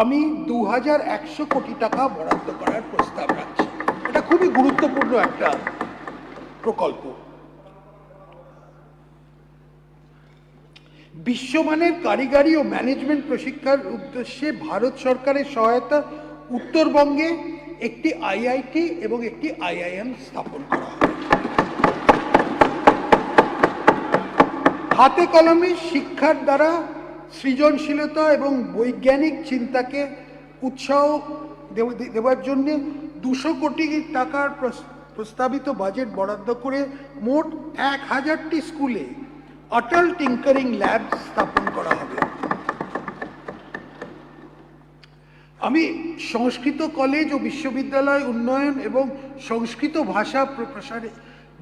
আমি 2100 কোটি টাকা বরাদ্দ করার প্রস্তাব রাখছি। এটা খুবই গুরুত্বপূর্ণ একটা প্রকল্প। বিশ্বমানের কারিগরি ও ম্যানেজমেন্ট প্রশিক্ষার উদ্দেশ্যে ভারত সরকারের সহায়তা উত্তরবঙ্গে একটি IIT এবং একটি IIM স্থাপন করা হবে। হাতে কলমে শিক্ষার দ্বারা সৃজনশীলতা এবং বৈজ্ঞানিক চিন্তাকে উৎসাহ দেওয়ার জন্য 200 কোটি টাকার প্রস্তাবিত বাজেট বরাদ্দ করে মোট 1000টি স্কুলে অটল টিঙ্কারিং ল্যাব স্থাপন করা হবে। আমি সংস্কৃত কলেজ ও বিশ্ববিদ্যালয় উন্নয়ন এবং সংস্কৃত ভাষা প্রসারের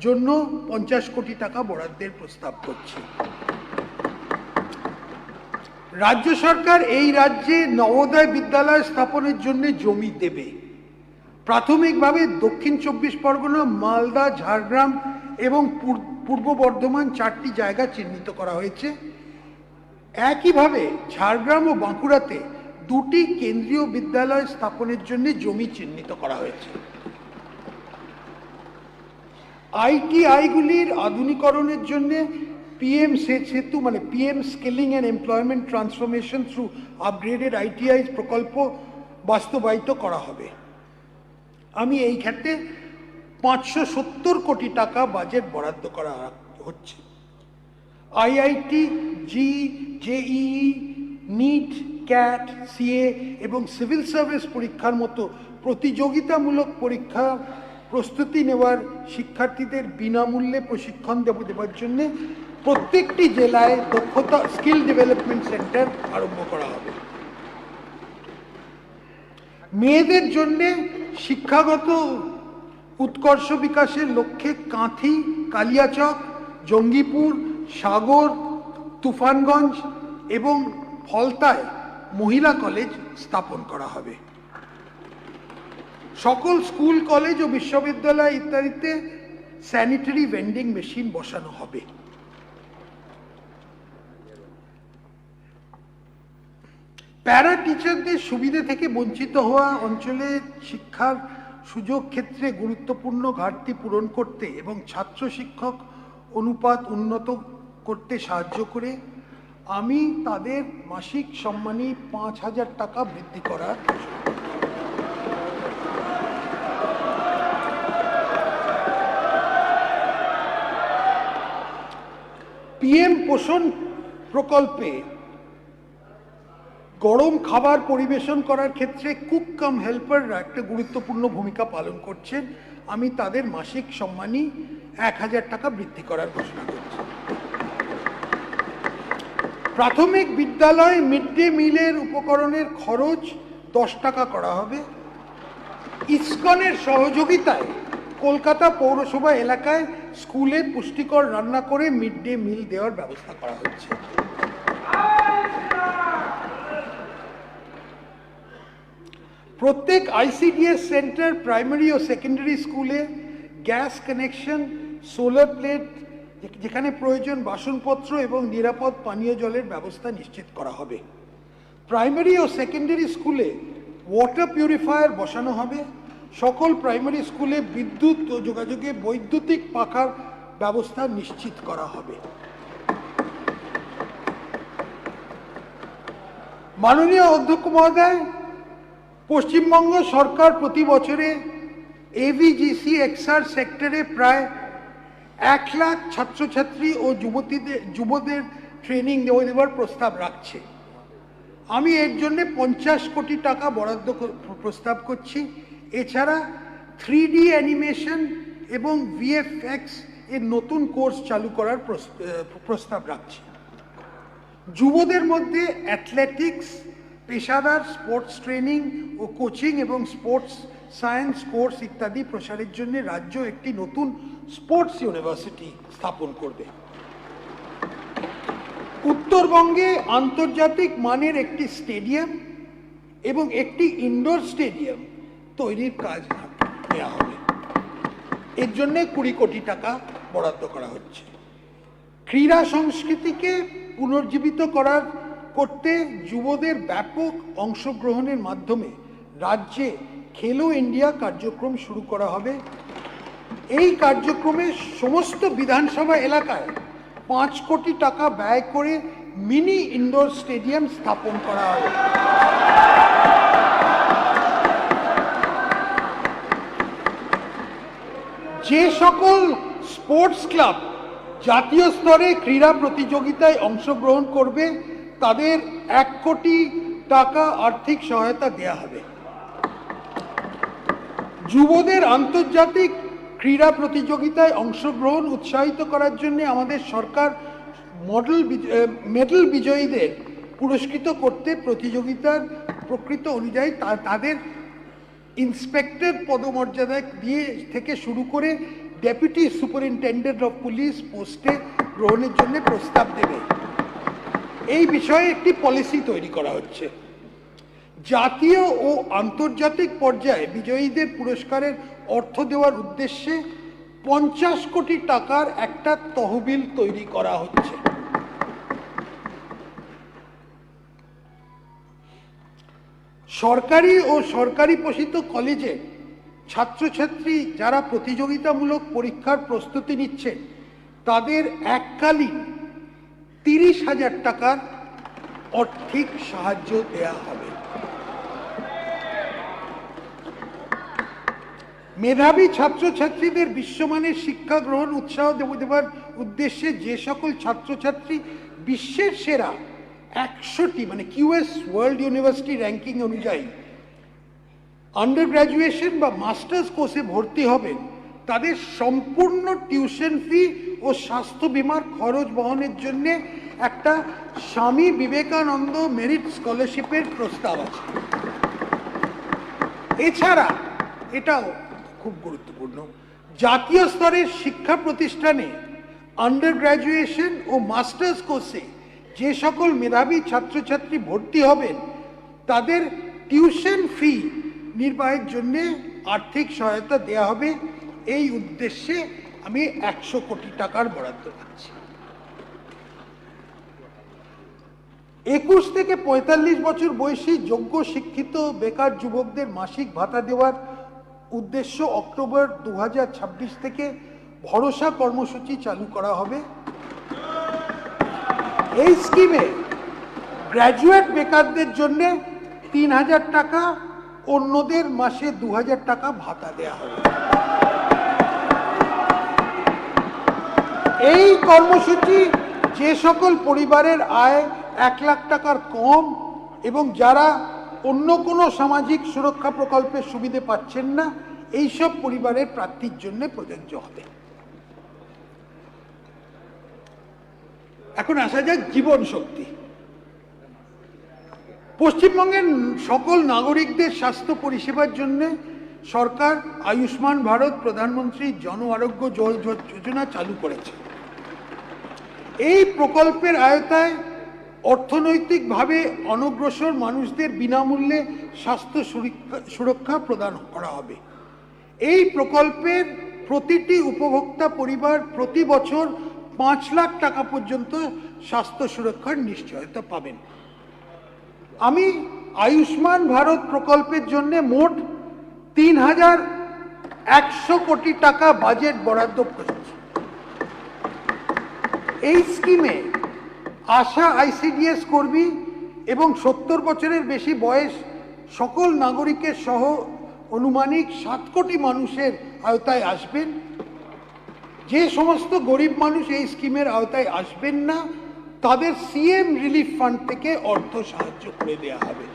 জন্য 50 কোটি টাকা বরাদ্দের প্রস্তাব করছি। রাজ্য সরকার এই রাজ্যে নবোদয় বিদ্যালয় স্থাপনের জন্য জমি দেবে। প্রাথমিকভাবে দক্ষিণ 24 পরগনা, মালদা, ঝাড়গ্রাম এবং পূর্ব বর্ধমান 4টি জায়গা চিহ্নিত করা হয়েছে। একইভাবে ঝাড়গ্রাম ও বাঁকুড়াতে 2টি কেন্দ্রীয় বিদ্যালয় স্থাপনের জন্য জমি চিহ্নিত করা হয়েছে। আইটিআইগুলির আধুনিকরণের জন্য পিএম সেতু মানে PM skilling and employment transformation through upgraded ITI প্রকল্প বাস্তবায়িত করা হবে। আমি এই ক্ষেত্রে 570 কোটি টাকা বাজেট বরাদ্দ করা হচ্ছে। IIT, JEE, NEET, CAT, CA এবং সিভিল সার্ভিস পরীক্ষার মতো প্রতিযোগিতামূলক পরীক্ষা প্রস্তুতি নেওয়ার শিক্ষার্থীদের বিনামূল্যে প্রশিক্ষণ দেওয়ার জন্য প্রত্যেকটি জেলায় দক্ষতা স্কিল ডেভেলপমেন্ট সেন্টার আরম্ভ করা হবে। মেয়েদের জন্য শিক্ষাগত উৎকর্ষ বিকাশের লক্ষ্যে কাঁথি, কালিয়াচক, জঙ্গিপুর, সাগর, তুফানগঞ্জ এবং ফলতায় মহিলা কলেজ স্থাপন করা হবে। সকল স্কুল, কলেজ ও বিশ্ববিদ্যালয় ইত্যাদিতে স্যানিটারি ভেন্ডিং মেশিন বসানো হবে। প্যারা টিচারদের সুবিধা থেকে বঞ্চিত হওয়া অঞ্চলে শিক্ষার সুযোগ ক্ষেত্রে গুরুত্বপূর্ণ ঘাটতি পূরণ করতে এবং ছাত্র শিক্ষক অনুপাত উন্নত করতে সাহায্য করে আমি তাদের মাসিক সম্মানী 5,000 টাকা বৃদ্ধি করার পিএম পোষণ প্রকল্পে গরম খাবার পরিবেশন করার ক্ষেত্রে কুক কাম হেল্পাররা একটা গুরুত্বপূর্ণ ভূমিকা পালন করছেন। আমি তাদের মাসিক সম্মানী 1,000 টাকা বৃদ্ধি করার ঘোষণা করছি। প্রাথমিক বিদ্যালয় মিড ডে মিলের উপকরণের খরচ 10 টাকা করা হবে। ইসকনের সহযোগিতায় কলকাতা পৌরসভা এলাকায় স্কুলে পুষ্টিকর রান্না করে মিড ডে মিল দেওয়ার ব্যবস্থা করা হচ্ছে। প্রত্যেক আইসিডিএস সেন্টার, প্রাইমারি ও সেকেন্ডারি স্কুলে গ্যাস কানেকশন, সোলার প্লেট, যেখানে প্রয়োজন বাসনপত্র এবং নিরাপদ পানীয় জলের ব্যবস্থা নিশ্চিত করা হবে। প্রাইমারি ও সেকেন্ডারি স্কুলে ওয়াটার পিউরিফায়ার বসানো হবে। সকল প্রাইমারি স্কুলে বিদ্যুৎ ও যোগাযোগে বৈদ্যুতিক পাখার ব্যবস্থা নিশ্চিত করা হবে। মাননীয় অধ্যক্ষ মহোদয়, পশ্চিমবঙ্গ সরকার প্রতি বছরে এভিজিসি এক্সআর সেক্টরে প্রায় 1 লাখ ছাত্রছাত্রী ও যুবদের ট্রেনিং দেওয়ার প্রস্তাব রাখছে। আমি এর জন্য 50 কোটি টাকা বরাদ্দ প্রস্তাব করছি। এছাড়া 3D অ্যানিমেশন এবং ভিএফএক্স এর নতুন কোর্স চালু করার প্রস্তাব রাখছি। যুবদের মধ্যে অ্যাথলেটিক্স, পেশাদার স্পোর্টস ট্রেনিং ও কোচিং এবং স্পোর্টস সায়েন্স কোর্স ইত্যাদি প্রসারের জন্য রাজ্য একটি নতুন স্পোর্টস ইউনিভার্সিটি স্থাপন করবে। উত্তরবঙ্গে আন্তর্জাতিক মানের একটি স্টেডিয়াম এবং একটি ইনডোর স্টেডিয়াম তৈরির কাজ নেওয়া হবে। এর জন্য 20 কোটি টাকা বরাদ্দ করা হচ্ছে। ক্রীড়া সংস্কৃতিকে পুনর্জীবিত করতে যুবদের ব্যাপক অংশগ্রহণের মাধ্যমে রাজ্যে খেলো ইন্ডিয়া কার্যক্রম শুরু করা হবে। এই কার্যক্রমে সমস্ত বিধানসভা এলাকায় 5 কোটি টাকা ব্যয় করে মিনি ইনডোর স্টেডিয়াম স্থাপন করা হবে। যে সকল স্পোর্টস ক্লাব জাতীয় স্তরে ক্রীড়া প্রতিযোগিতায় অংশগ্রহণ করবে তাদের 1 কোটি টাকা আর্থিক সহায়তা দেওয়া হবে। যুবদের আন্তর্জাতিক ক্রীড়া প্রতিযোগিতায় অংশগ্রহণ উৎসাহিত করার জন্য আমাদের সরকার মেডেল বিজয়ীদের পুরস্কৃত করতে প্রতিযোগিতার প্রকৃত অনুযায়ী তাদের ইন্সপেক্টর পদমর্যাদা দিয়ে থেকে শুরু করে ডেপুটি সুপারিনটেন্ডেন্ট অফ পুলিশ পোস্টে গ্রহণের জন্য প্রস্তাব দেবে। এই বিষয়ে একটি পলিসি তৈরি করা হচ্ছে। জাতীয় ও আন্তর্জাতিক পর্যায়ে বিজয়ীদের পুরস্কারের অর্থ দেওয়ার উদ্দেশ্যে 50 কোটি টাকার একটা তহবিল তৈরি করা হচ্ছে। সরকারি ও সরকারি পোষিত কলেজে ছাত্রছাত্রী যারা প্রতিযোগিতামূলক পরীক্ষার প্রস্তুতি নিচ্ছে তাদের এককালীন 30,000 টাকার আর্থিক সাহায্য দেয়া হবে। মেধাবী ছাত্রছাত্রীদের বিশ্বমানের শিক্ষা গ্রহণ উৎসাহ দেওয়ার উদ্দেশ্যে যে সকল ছাত্রছাত্রী বিশ্বের সেরা 100টি মানে কিউএস ওয়ার্ল্ড ইউনিভার্সিটি র্যাঙ্কিং অনুযায়ী আন্ডার গ্র্যাজুয়েশন বা মাস্টার্স কোর্সে ভর্তি হবেন তাদের সম্পূর্ণ টিউশন ফি ও স্বাস্থ্য বীমার খরচ বহনের জন্য একটা স্বামী বিবেকানন্দ মেরিট স্কলারশিপের প্রস্তাব আছে। এছাড়া এটাও খুব গুরুত্বপূর্ণ, জাতীয় স্তরের শিক্ষা প্রতিষ্ঠানে আন্ডার গ্র্যাজুয়েশন ও মাস্টার্স কোর্সে যে সকল মেধাবী ছাত্রছাত্রী ভর্তি হবেন তাদের টিউশন ফি নির্বাহের জন্য আর্থিক সহায়তা দেয়া হবে। এই উদ্দেশ্যে আমি 100 কোটি টাকার বরাদ্দ পাচ্ছি। 21 থেকে 45 বছর বয়সী যোগ্য শিক্ষিত বেকার যুবকদের মাসিক ভাতা দেওয়ার উদ্দেশ্য অক্টোবর 2026 থেকে ভরসা কর্মসূচি চালু করা হবে। এই স্কিমে গ্র্যাজুয়েট বেকারদের জন্য 3,000 টাকা, অন্যদের মাসে 2,000 টাকা ভাতা দেয়া হবে। এই কর্মসূচি যে সকল পরিবারের আয় 1 লাখ টাকার কম এবং যারা অন্য কোনো সামাজিক সুরক্ষা প্রকল্পের সুবিধে পাচ্ছেন না এইসব পরিবারের প্রার্থীর জন্য প্রযোজ্য হবে। এখন আসা যাক জীবন শক্তি। পশ্চিমবঙ্গের সকল নাগরিকদের স্বাস্থ্য পরিষেবার জন্য সরকার আয়ুষ্মান ভারত প্রধানমন্ত্রী জন আরোগ্য যোজনা চালু করেছে। এই প্রকল্পের আওতায় অর্থনৈতিকভাবে অনগ্রসর মানুষদের বিনামূল্যে স্বাস্থ্য সুরক্ষা প্রদান করা হবে। এই প্রকল্পের প্রতিটি উপভোক্তা পরিবার প্রতি বছর 5 লাখ টাকা পর্যন্ত স্বাস্থ্য সুরক্ষার নিশ্চয়তা পাবেন। আমি আয়ুষ্মান ভারত প্রকল্পের জন্য মোট 3,100 কোটি টাকা বাজেট বরাদ্দ করেছি। এই স্কিমে আশা আইসিডিএস কর্মী এবং 70 বছরের বেশি বয়স সকল নাগরিকের সহ আনুমানিক 7 কোটি মানুষের আওতায় আসবেন। যে সমস্ত গরিব মানুষ এই স্কিমের আওতায় আসবেন না তাদের সিএম রিলিফ ফান্ড থেকে অর্থ সাহায্য করে দেওয়া হবে।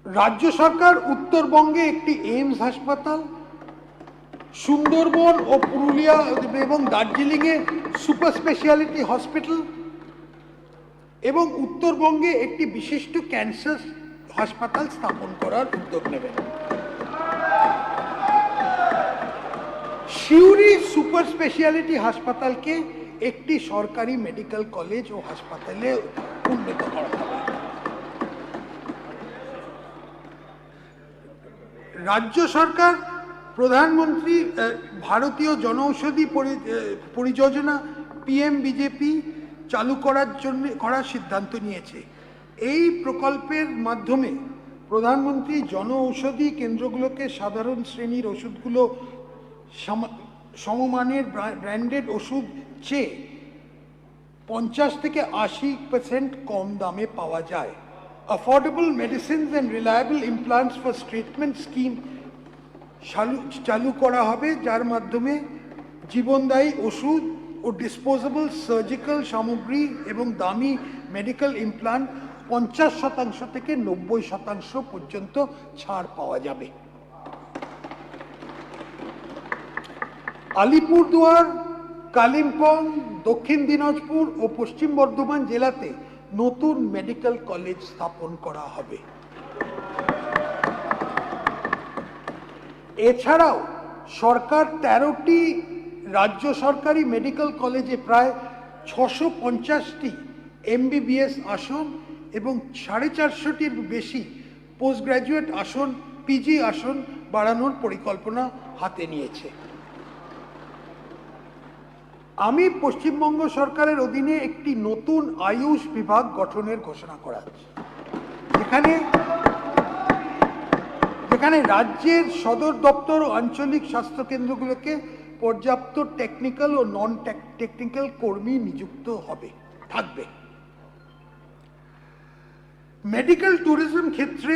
রাজ্য সরকার উত্তরবঙ্গে একটি এইমস হাসপাতাল, সুন্দরবন ও পুরুলিয়া এবং দার্জিলিংয়ে সুপার স্পেশালিটি হসপিটাল এবং উত্তরবঙ্গে একটি বিশিষ্ট ক্যান্সার হাসপাতাল স্থাপন করার উদ্যোগ নেবেন। সিউড়ি সুপার স্পেশালিটি হাসপাতালকে একটি সরকারি মেডিকেল কলেজ ও হাসপাতালে উন্নীত করা হবে। রাজ্য সরকার প্রধানমন্ত্রী ভারতীয় জনঔষধি পরিযোজনা পিএমবিজেপি চালু করার সিদ্ধান্ত নিয়েছে। এই প্রকল্পের মাধ্যমে প্রধানমন্ত্রী জন-ঔষধি কেন্দ্রগুলোকে সাধারণ শ্রেণীর ওষুধগুলো সমমানের ব্র্যান্ডেড ওষুধ চেয়ে 50 থেকে 80% কম দামে পাওয়া যায়। Affordable medicines and reliable implants for treatment scheme চালু করা হবে, যার মাধ্যমে জীবনদায়ী ওষুধ ও ডিসপোজেবল সার্জিক্যাল সামগ্রী এবং দামি মেডিকেল ইমপ্লান্ট 50% থেকে 90% পর্যন্ত ছাড় পাওয়া যাবে। আলিপুরদুয়ার, কালিম্পং, দক্ষিণ দিনাজপুর ও পশ্চিম বর্ধমান জেলাতে নতুন মেডিকেল কলেজ স্থাপন করা হবে। এছাড়াও সরকার 13টি রাজ্য সরকারি মেডিকেল কলেজে প্রায় 650টি এমবিবিএস আসন এবং 450টির বেশি পোস্ট গ্র্যাজুয়েট আসন, পিজি আসন বাড়ানোর পরিকল্পনা হাতে নিয়েছে। আমি পশ্চিমবঙ্গ সরকারের অধীনে একটি নতুন আয়ুষ বিভাগ গঠনের ঘোষণা করাচ্ছি, যেখানে রাজ্যের সদর দপ্তর ও আঞ্চলিক স্বাস্থ্যকেন্দ্রগুলোকে পর্যাপ্ত টেকনিক্যাল ও নন টেকনিক্যাল কর্মী নিযুক্ত থাকবে। মেডিকেল ট্যুরিজম ক্ষেত্রে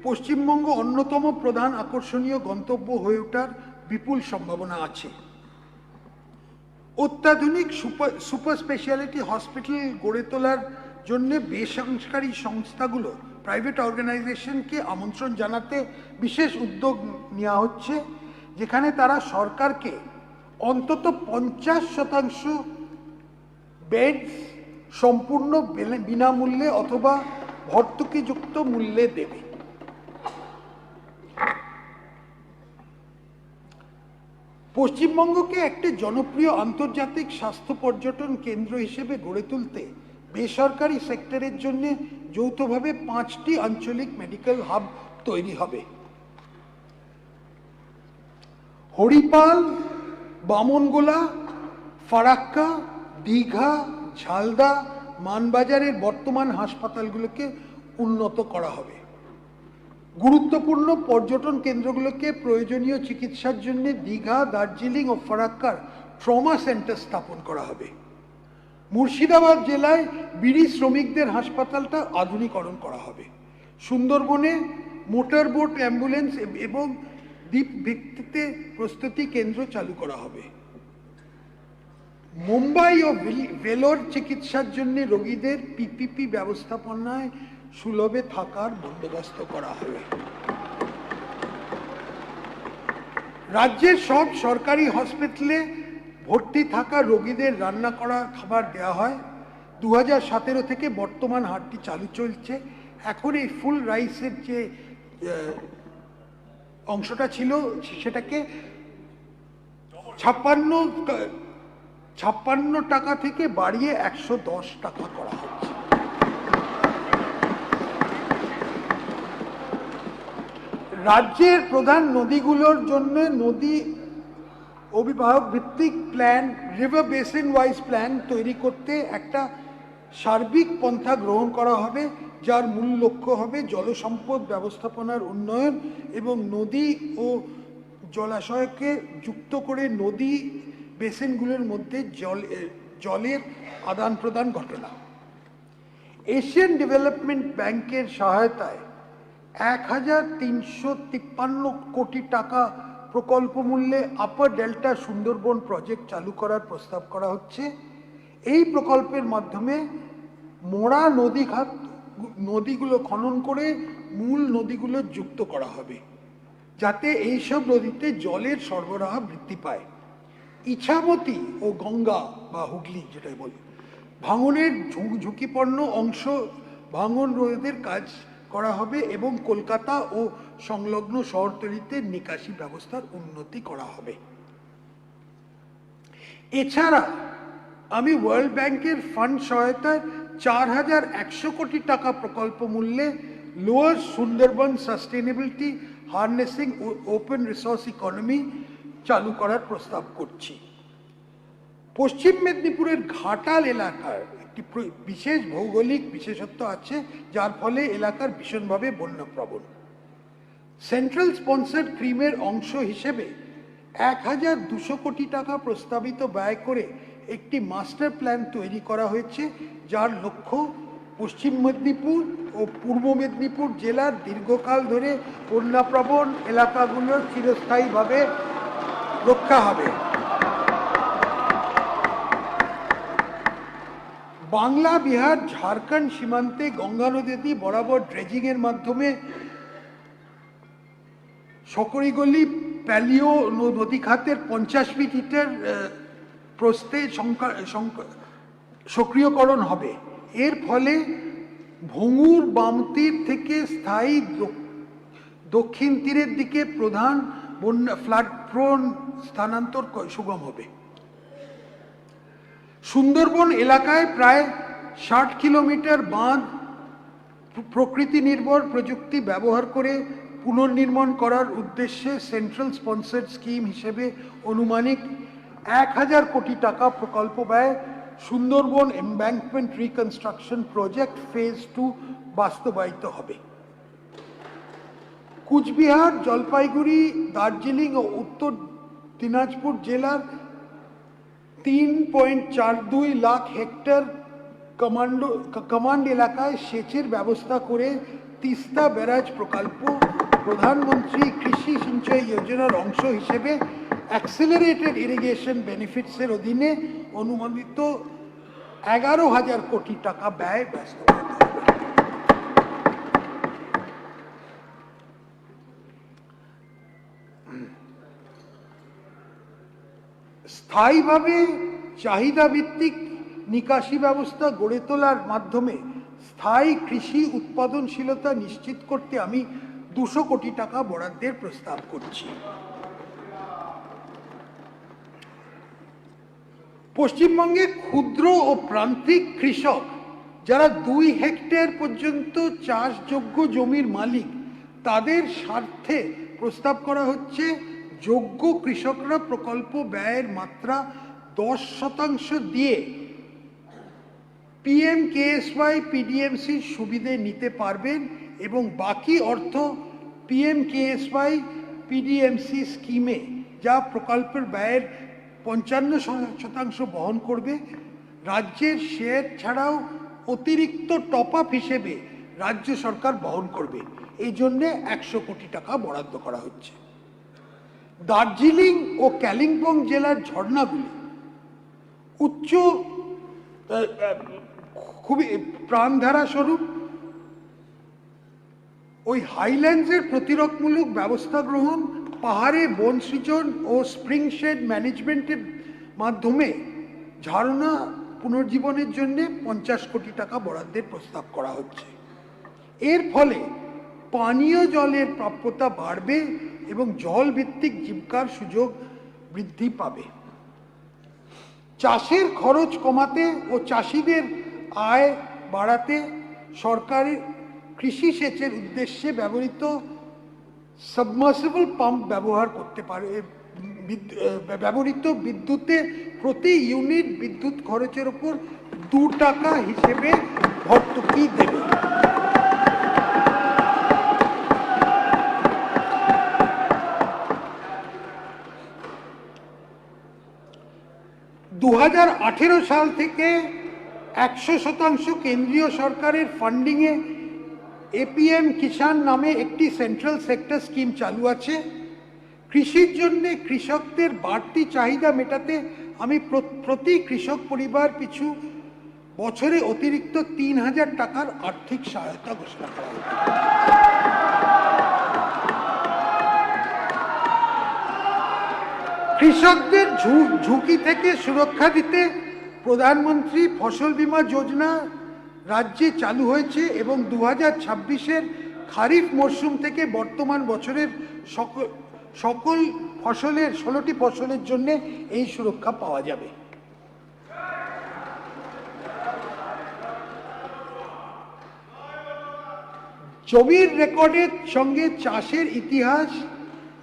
পশ্চিমবঙ্গ অন্যতম প্রধান আকর্ষণীয় গন্তব্য হয়ে ওঠার বিপুল সম্ভাবনা আছে। অত্যাধুনিক সুপার স্পেশালিটি হসপিটাল গড়ে তোলার জন্য বেসরকারি সংস্থাগুলো, প্রাইভেট অর্গানাইজেশনকে আমন্ত্রণ জানাতে বিশেষ উদ্যোগ নেওয়া হচ্ছে, যেখানে তারা সরকারকে অন্তত 50% বেডস সম্পূর্ণ বিনামূল্যে অথবা ভর্তুকিযুক্ত মূল্যে দেবে। পশ্চিমবঙ্গকে একটি জনপ্রিয় আন্তর্জাতিক স্বাস্থ্য পর্যটন কেন্দ্র হিসেবে গড়ে তুলতে বেসরকারি সেক্টরের জন্য যৌথভাবে 5টি আঞ্চলিক মেডিকেল হাব তৈরি হবে। হরিপাল, বামনগোলা, ফারাক্কা, দীঘা, ঝালদা, মানবাজারের বর্তমান হাসপাতালগুলোকে উন্নত করা হবে। গুরুত্বপূর্ণ পর্যটন কেন্দ্রগুলোকে প্রয়োজনীয় চিকিৎসার জন্য দীঘা, দার্জিলিং ও ফারাক্কার ট্রমা সেন্টার স্থাপন করা হবে। মুর্শিদাবাদ জেলায় বিড়ি শ্রমিকদের হাসপাতালটা আধুনিকরণ করা হবে। সুন্দরবনে মোটর বোট অ্যাম্বুলেন্স এবং দ্বীপ ভিত্তিতে প্রস্তুতি কেন্দ্র চালু করা হবে। মুম্বাই ও ভেলোর চিকিৎসার জন্য রোগীদের পিপিপি ব্যবস্থাপনায় সুলভে থাকার বন্দোবস্ত করা হবে। রাজ্যের সব সরকারি হসপিটালে ভর্তি থাকা রোগীদের রান্না করা খাবার দেওয়া হয়। 2017 থেকে বর্তমান হারটি চালু চলছে। এখন এই ফুল রাইসের যে অংশটা ছিল সেটাকে 56 টাকা থেকে বাড়িয়ে 110 টাকা করা হচ্ছে। রাজ্যের প্রধান নদীগুলোর জন্য নদী অভিবাহক ভিত্তিক plan, river basin wise plan তৈরি করতে একটা সার্বিক পন্থা গ্রহণ করা হবে, যার মূল লক্ষ্য হবে জলসম্পদ ব্যবস্থাপনার উন্নয়ন এবং নদী ও জলাশয়কে যুক্ত করে নদী বেসিনগুলোর মধ্যে জলের আদান প্রদান ঘটনা। এশিয়ান ডেভেলপমেন্ট ব্যাংকের সহায়তায় 1353 কোটি টাকা প্রকল্প মূল্যে আপার ডেল্টা সুন্দরবন প্রজেক্ট চালু করার প্রস্তাব করা হচ্ছে। এই প্রকল্পের মাধ্যমে মোড়া নদীগুলো খনন করে মূল নদীগুলো যুক্ত করা হবে, যাতে এইসব নদীতে জলের সরবরাহ বৃদ্ধি পায়। ইছামতি ও গঙ্গা বা হুগলি যেটা বলি ভাঙনের ঝুঁকিপূর্ণ অংশ ভাঙন রোধের কাজ করা হবে এবং কলকাতা ও সংলগ্ন শহরতলিতে নিকাশি ব্যবস্থার উন্নতি করা হবে। এছাড়া আমি ওয়ার্ল্ড ব্যাংকের ফান্ড সহায়তায় 4100 কোটি টাকা প্রকল্প মূল্যে lower Sundarban sustainability harnessing open resource economy চালু করার প্রস্তাব করছি। পশ্চিম মেদিনীপুরের ঘাটাল এলাকার একটি বিশেষ ভৌগোলিক বিশেষত্ব আছে, যার ফলে এলাকার ভীষণভাবে বন্যাপ্রবণ। সেন্ট্রাল স্পন্সার্ড ক্রিমের অংশ হিসেবে 1200 কোটি টাকা প্রস্তাবিত ব্যয় করে একটি মাস্টার প্ল্যান তৈরি করা হয়েছে, যার লক্ষ্য পশ্চিম মেদিনীপুর ও পূর্ব মেদিনীপুর জেলার দীর্ঘকাল ধরে বন্যাপ্রবণ এলাকাগুলোর চিরস্থায়ীভাবে রক্ষা হবে। বাংলা, বিহার, ঝাড়খণ্ড সীমান্তে গঙ্গা নদী বরাবর ড্রেজিংয়ের মাধ্যমে সকরিগলি প্যালিও নদী খাতের 50 মিটার প্রস্থে সক্রিয়করণ হবে। এর ফলে ভঙ্গুর বাম তীর থেকে স্থায়ী দক্ষিণ তীরের দিকে প্রধান ফ্লাড প্রোন স্থানান্তর সুগম হবে। সুন্দরবন এলাকায় প্রায় 60 কিলোমিটার বাঁধ প্রকৃতি নির্ভর প্রযুক্তি ব্যবহার করে পুনর্নির্মাণ করার উদ্দেশ্যে সেন্ট্রাল স্পন্সর্ড স্কিম হিসেবে অনুমানিক 1000 কোটি টাকা প্রকল্প ব্যয় Sundarban embankment reconstruction project phase 2 বাস্তবায়িত হবে। কুচবিহার, জলপাইগুড়ি, দার্জিলিং ও উত্তর দিনাজপুর জেলার 3.42 লাখ হেক্টর কমান্ড এলাকায় সেচের ব্যবস্থা করে তিস্তা ব্যারাজ প্রকল্প প্রধানমন্ত্রী কৃষি সিঞ্চয়ী যোজনার অংশ হিসেবে অ্যাক্সিলারেটেড ইরিগেশন বেনিফিটসের অধীনে অনুমোদিত 11,000 কোটি টাকা ব্যয় বাস্তবায়িত হবে। স্থায়ীভাবে চাহিদা ভিত্তিক নিকাশি ব্যবস্থা গড়ে তোলার মাধ্যমে স্থায়ী কৃষি উৎপাদনশীলতা নিশ্চিত করতে আমি 200 কোটি টাকা বরাদ্দের প্রস্তাব করছি। পশ্চিমবঙ্গে ক্ষুদ্র ও প্রান্তিক কৃষক যারা 2 হেক্টর পর্যন্ত চাষযোগ্য জমির মালিক, তাদের স্বার্থে প্রস্তাব করা হচ্ছে যোগ্য কৃষকরা প্রকল্প ব্যয়ের মাত্রা 10% দিয়ে PMKSY PDMC সুবিধে নিতে পারবেন এবং বাকি অর্থ PMKSY PDMC স্কিমে যা প্রকল্পের ব্যয়ের 55% বহন করবে, রাজ্যের শেয়ার ছাড়াও অতিরিক্ত টপ আপ হিসেবে রাজ্য সরকার বহন করবে। এই জন্যে 100 কোটি টাকা বরাদ্দ করা হচ্ছে। দার্জিলিং ও কালিম্পং জেলার ঝর্ণাগুলি উচ্চ খুবই প্রাণধারা স্বরূপ ওই হাইল্যান্ডসের প্রতিরোধমূলক ব্যবস্থা গ্রহণ, পাহাড়ে বন সৃজন ও স্প্রিং শেড ম্যানেজমেন্টের মাধ্যমে ঝর্ণা পুনর্জীবনের জন্য 50 কোটি টাকা বরাদ্দের প্রস্তাব করা হচ্ছে। এর ফলে পানীয় জলের প্রাপ্যতা বাড়বে এবং জল ভিত্তিক জীবিকার সুযোগ বৃদ্ধি পাবে। চাষের খরচ কমাতে ও চাষিদের আয় বাড়াতে সরকারের কৃষি সেচের উদ্দেশ্যে ব্যবহৃত সাবমার্সিবল পাম্প ব্যবহার করতে পারে। ব্যবহৃত বিদ্যুতে প্রতি ইউনিট বিদ্যুৎ খরচের উপর 2 টাকা হিসেবে ভর্তুকি দেবে। দু 2018 সাল থেকে 100% কেন্দ্রীয় সরকারের ফান্ডিংয়ে APM কিষাণ নামে একটি সেন্ট্রাল সেক্টর স্কিম চালু আছে। কৃষির জন্য কৃষকদের বাড়তি চাহিদা মেটাতে আমি প্রতি কৃষক পরিবার পিছু বছরে অতিরিক্ত 3000 টাকার আর্থিক সহায়তা ঘোষণা করা হয়েছে। কৃষকদের ঝুঁকি থেকে সুরক্ষা দিতে প্রধানমন্ত্রী ফসল বীমা যোজনা রাজ্যে চালু হয়েছে এবং 2026-এর খারিফ মরশুম থেকে বর্তমান বছরের সকল ফসলের 16টি ফসলের জন্য এই সুরক্ষা পাওয়া যাবে। জমির রেকর্ডের সঙ্গে চাষের ইতিহাস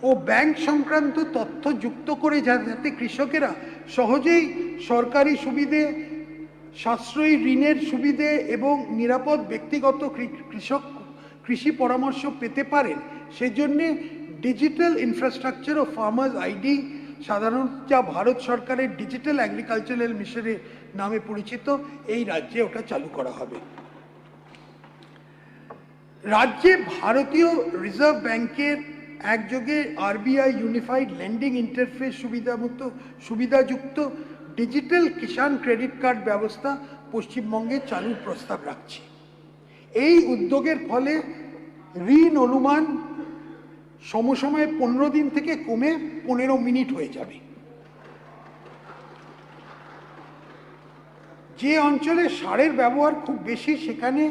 ও ব্যাংক সংক্রান্ত তথ্য যুক্ত করে যাতে কৃষকেরা সহজেই সরকারি সুবিধে, সাশ্রয়ী ঋণের সুবিধে এবং নিরাপদ ব্যক্তিগত কৃষি পরামর্শ পেতে পারেন, সেজন্য ডিজিটাল ইনফ্রাস্ট্রাকচার ও ফার্মার্স আইডি, সাধারণত যা ভারত সরকারের ডিজিটাল এগ্রিকালচারাল মিশনের নামে পরিচিত, এই রাজ্যে ওটা চালু করা হবে। রাজ্যে ভারতীয় রিজার্ভ ব্যাংকের একযোগে RBI ইউনিফাইড লেন্ডিং ইন্টারফেস সুবিধাযুক্ত ডিজিটাল কিষাণ ক্রেডিট কার্ড ব্যবস্থা পশ্চিমবঙ্গে চালুর প্রস্তাব রাখছি। এই উদ্যোগের ফলে ঋণ অনুমান সমসময়ে 15 দিন থেকে কমে 15 মিনিট হয়ে যাবে। যে অঞ্চলে সারের ব্যবহার খুব বেশি, সেখানে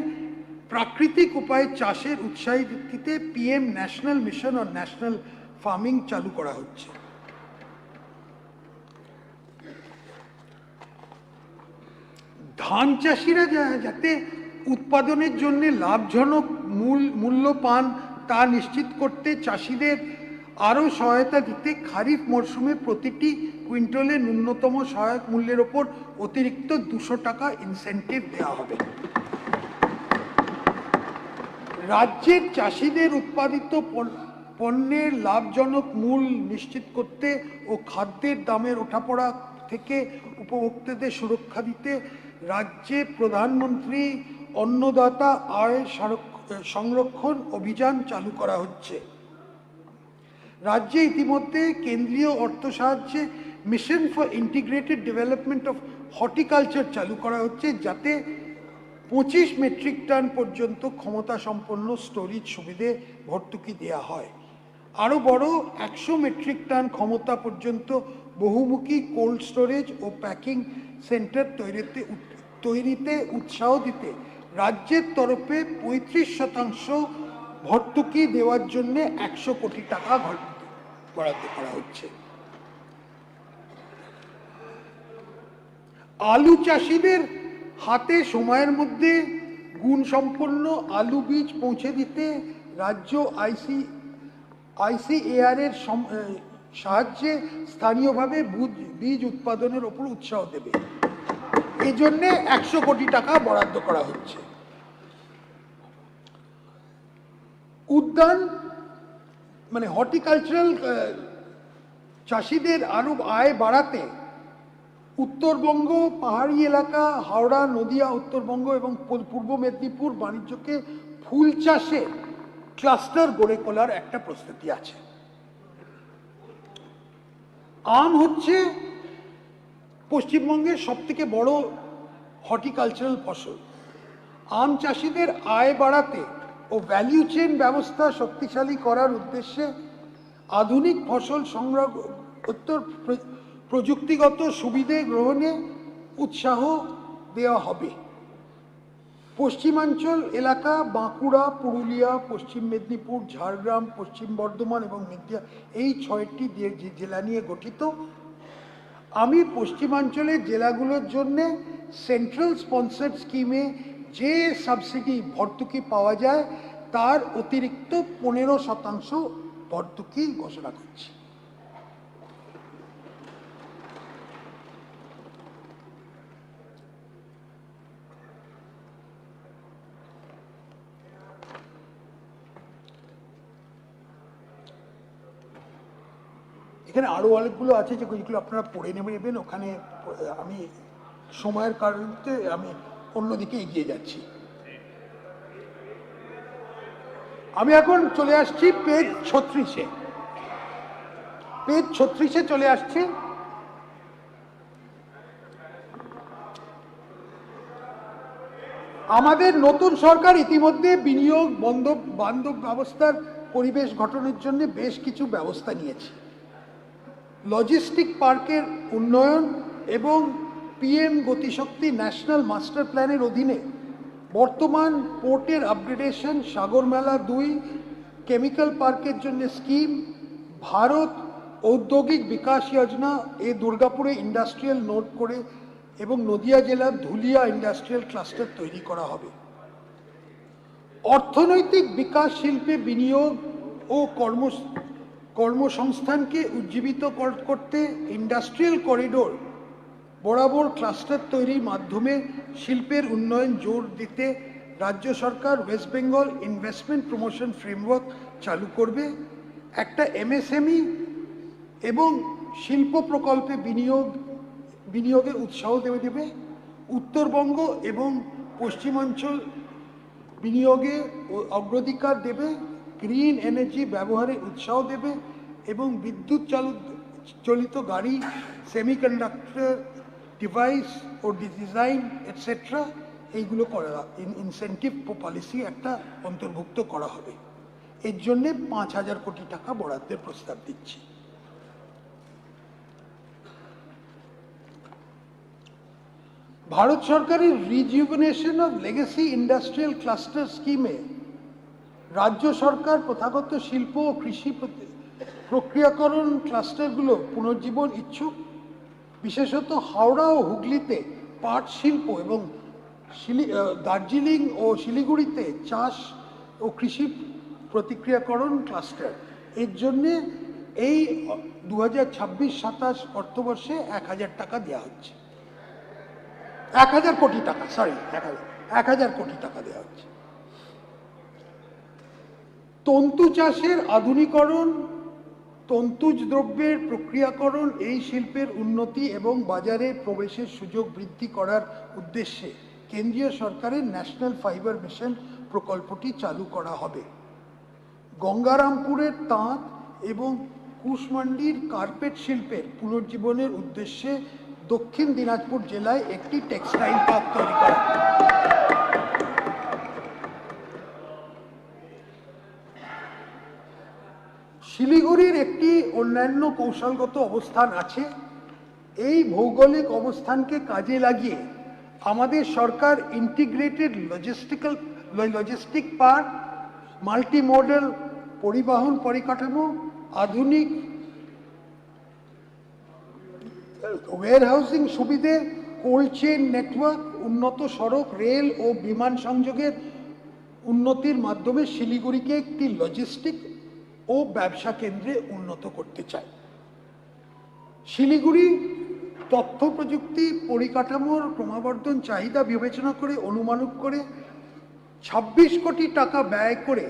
প্রাকৃতিক উপায়ে চাষের উৎসাহিত দিতে PM ন্যাশনাল মিশন ও ন্যাশনাল ফার্মিং চালু করা হচ্ছে। ধান চাষিরা যাতে উৎপাদনের জন্য লাভজনক মূল্য পান তা নিশ্চিত করতে চাষিদের আরও সহায়তা দিতে খারিফ মরশুমে প্রতিটি কুইন্টালে ন্যূনতম সহায়ক মূল্যের ওপর অতিরিক্ত 200 টাকা ইনসেন্টিভ দেওয়া হবে। রাজ্যের চাষিদের উৎপাদিত পণ্যের লাভজনক মূল্য নিশ্চিত করতে ও খাদ্যের দামের ওঠাপড়া থেকে উপভোক্তাদের সুরক্ষা দিতে রাজ্যে প্রধানমন্ত্রী অন্নদাতা আয় সংরক্ষণ অভিযান চালু করা হচ্ছে। রাজ্যে ইতিমধ্যে কেন্দ্রীয় অর্থ সাহায্যে mission for integrated development of horticulture চালু করা হচ্ছে, যাতে 25 মেট্রিক টন পর্যন্ত ক্ষমতা সম্পন্ন স্টোরেজ সুবিধে ভর্তুকি দেওয়া হয়। আরও বড় 100 মেট্রিক টন ক্ষমতা পর্যন্ত বহুমুখী কোল্ড স্টোরেজ ও প্যাকিং সেন্টার তৈরিতে উৎসাহ দিতে রাজ্যের তরফে 35% ভর্তুকি দেওয়ার জন্য 100 কোটি টাকা বরাদ্দ করা হচ্ছে। আলু চাষিদের হাতে সময়ের মধ্যে গুণসম্পন্ন আলু বীজ পৌঁছে দিতে রাজ্য ICAR এর সাহায্যে স্থানীয়ভাবে বীজ উৎপাদনের ওপর উৎসাহ দেবে। এই জন্যে 100 কোটি টাকা বরাদ্দ করা হচ্ছে। উদ্যান মানে হর্টিকালচারাল চাষিদের আরও আয় বাড়াতে উত্তরবঙ্গ, পাহাড়ি এলাকা, হাওড়া, নদিয়া, উত্তরবঙ্গ এবং পূর্ব মেদিনীপুর বাণিজ্যকে ফুল চাষে ক্লাস্টার গড়ে তোলার একটা প্রস্তুতি আছে। আম হচ্ছে পশ্চিমবঙ্গের সবথেকে বড় হর্টিকালচারাল ফসল। আম চাষিদের আয় বাড়াতে ও ভ্যালিউ চেইন ব্যবস্থা শক্তিশালী করার উদ্দেশ্যে আধুনিক ফসল সংগ্রহ প্রযুক্তিগত সুবিধে গ্রহণে উৎসাহ দেওয়া হবে। পশ্চিমাঞ্চল এলাকা বাঁকুড়া, পুরুলিয়া, পশ্চিম মেদিনীপুর, ঝাড়গ্রাম, পশ্চিম বর্ধমান এবং নদিয়া এই 6টি জেলা নিয়ে গঠিত। আমি পশ্চিমাঞ্চলের জেলাগুলোর জন্য সেন্ট্রাল স্পন্সার্ড স্কিমে যে সাবসিডি ভর্তুকি পাওয়া যায় তার অতিরিক্ত 15% ভর্তুকি ঘোষণা করছি। এখানে আরও অনেকগুলো আছে যেগুলো আপনারা পড়ে নেবেন। ওখানে আমি সময়ের কারণে আমি অন্যদিকে এগিয়ে যাচ্ছি। আমি এখন চলে আসছি পেজ 36-এ। পেজ 36-এ চলে আসছি। আমাদের নতুন সরকার ইতিমধ্যে বিনিয়োগ বান্ধব ব্যবস্থার পরিবেশ গঠনের জন্য বেশ কিছু ব্যবস্থা নিয়েছে। লজিস্টিক পার্কের উন্নয়ন এবং PM গতিশক্তি ন্যাশনাল মাস্টার প্ল্যানের অধীনে বর্তমান পোর্টের আপগ্রেডেশন, সাগরমেলা 2 কেমিক্যাল পার্কের জন্য স্কিম, ভারত ঔদ্যোগিক বিকাশ যোজনা এ দুর্গাপুরে ইন্ডাস্ট্রিয়াল নোড করে এবং নদিয়া জেলার ধুলিয়া ইন্ডাস্ট্রিয়াল ক্লাস্টার তৈরি করা হবে। অর্থনৈতিক বিকাশ, শিল্পে বিনিয়োগ ও কর্মসংস্থানকে উজ্জীবিত করতে ইন্ডাস্ট্রিয়াল করিডোর বরাবর ক্লাস্টার তৈরির মাধ্যমে শিল্পের উন্নয়ন জোর দিতে রাজ্য সরকার West Bengal investment promotion framework চালু করবে। একটা MSME এবং শিল্প প্রকল্পে বিনিয়োগে উৎসাহ দেবে। উত্তরবঙ্গ এবং পশ্চিমাঞ্চল বিনিয়োগে অগ্রাধিকার দেবে। গ্রিন এনার্জি ব্যবহারে উৎসাহ দেবে এবং বিদ্যুৎ চালিত গাড়ি, সেমিকন্ডাক্টর ডিভাইস ও ডিজাইন এটসেট্রা এইগুলো করা ইনসেন্টিভ পলিসি একটা অন্তর্ভুক্ত করা হবে। এর জন্যে 5,000 কোটি টাকা বরাদ্দের প্রস্তাব দিচ্ছি। ভারত সরকারের rejuvenation of legacy industrial cluster স্কিমে রাজ্য সরকার প্রথাগত শিল্প ও কৃষি প্রক্রিয়াকরণ ক্লাস্টারগুলো পুনর্জীবন ইচ্ছুক। বিশেষত হাওড়া ও হুগলিতে পাট শিল্প এবং দার্জিলিং ও শিলিগুড়িতে চাষ ও কৃষি প্রতিক্রিয়াকরণ ক্লাস্টার, এর জন্যে এই 2026-27 অর্থবর্ষে 1000 টাকা দেওয়া হচ্ছে। 1000 কোটি টাকা, সরি 1000 কোটি টাকা দেওয়া হচ্ছে। তন্তু চাষের আধুনিকরণ, তন্তুজ দ্রব্যের প্রক্রিয়াকরণ, এই শিল্পের উন্নতি এবং বাজারে প্রবেশের সুযোগ বৃদ্ধি করার উদ্দেশ্যে কেন্দ্রীয় সরকারের ন্যাশনাল ফাইবার মিশন প্রকল্পটি চালু করা হবে। গঙ্গারামপুরের তাঁত এবং কুশমান্ডির কার্পেট শিল্পের পুনর্জীবনের উদ্দেশ্যে দক্ষিণ দিনাজপুর জেলায় একটি টেক্সটাইল পার্ক তৈরি করা। শিলিগুড়ির একটি অন্যান্য কৌশলগত অবস্থান আছে। এই ভৌগোলিক অবস্থানকে কাজে লাগিয়ে আমাদের সরকার ইন্টিগ্রেটেড লজিস্টিক পার্ক, মাল্টিমোডাল পরিবহন পরিকাঠামো, আধুনিক ওয়্যারহাউসিং সুবিধে, কোল্ড চেইন নেটওয়ার্ক, উন্নত সড়ক, রেল ও বিমান সংযোগের উন্নতির মাধ্যমে শিলিগুড়িকে একটি লজিস্টিক ও ব্যবসা কেন্দ্রে উন্নত করতে চায়। শিলিগুড়ি তথ্য প্রযুক্তি পরিকাঠামোর ক্রমবর্ধমান চাহিদা বিবেচনা করে অনুমানিক করে 26 কোটি টাকা ব্যয় করে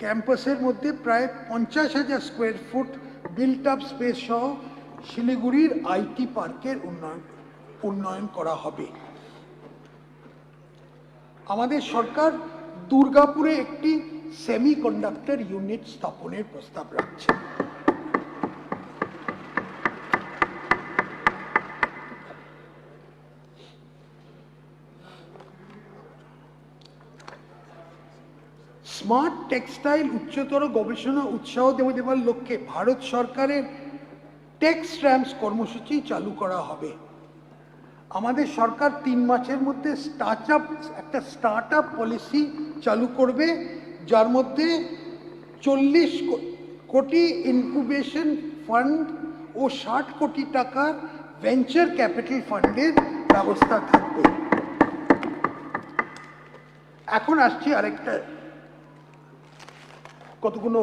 ক্যাম্পাসের মধ্যে প্রায় 50,000 square foot built up space সহ শিলিগুড়ির আইটি পার্কের উন্নয়ন করা হবে। আমাদের সরকার দুর্গাপুরে একটি সেমিকন্ডাক্টর ইউনিট স্থাপনের প্রস্তাব রাখছে। স্মার্ট টেক্সটাইল উচ্চতর গবেষণা উৎসাহ দেওয়ার লক্ষ্যে ভারত সরকারের টেক্সট্রামস কর্মসূচি চালু করা হবে। আমাদের সরকার 3 মাসের মধ্যে একটা স্টার্ট আপ পলিসি চালু করবে, যার মধ্যে 40 কোটি ইনকিউবেশন ফান্ড ও 60 কোটি টাকার ভেঞ্চার ক্যাপিটাল ফান্ডের ব্যবস্থা থাকবে। এখন আসছি আরেকটা, কতগুলো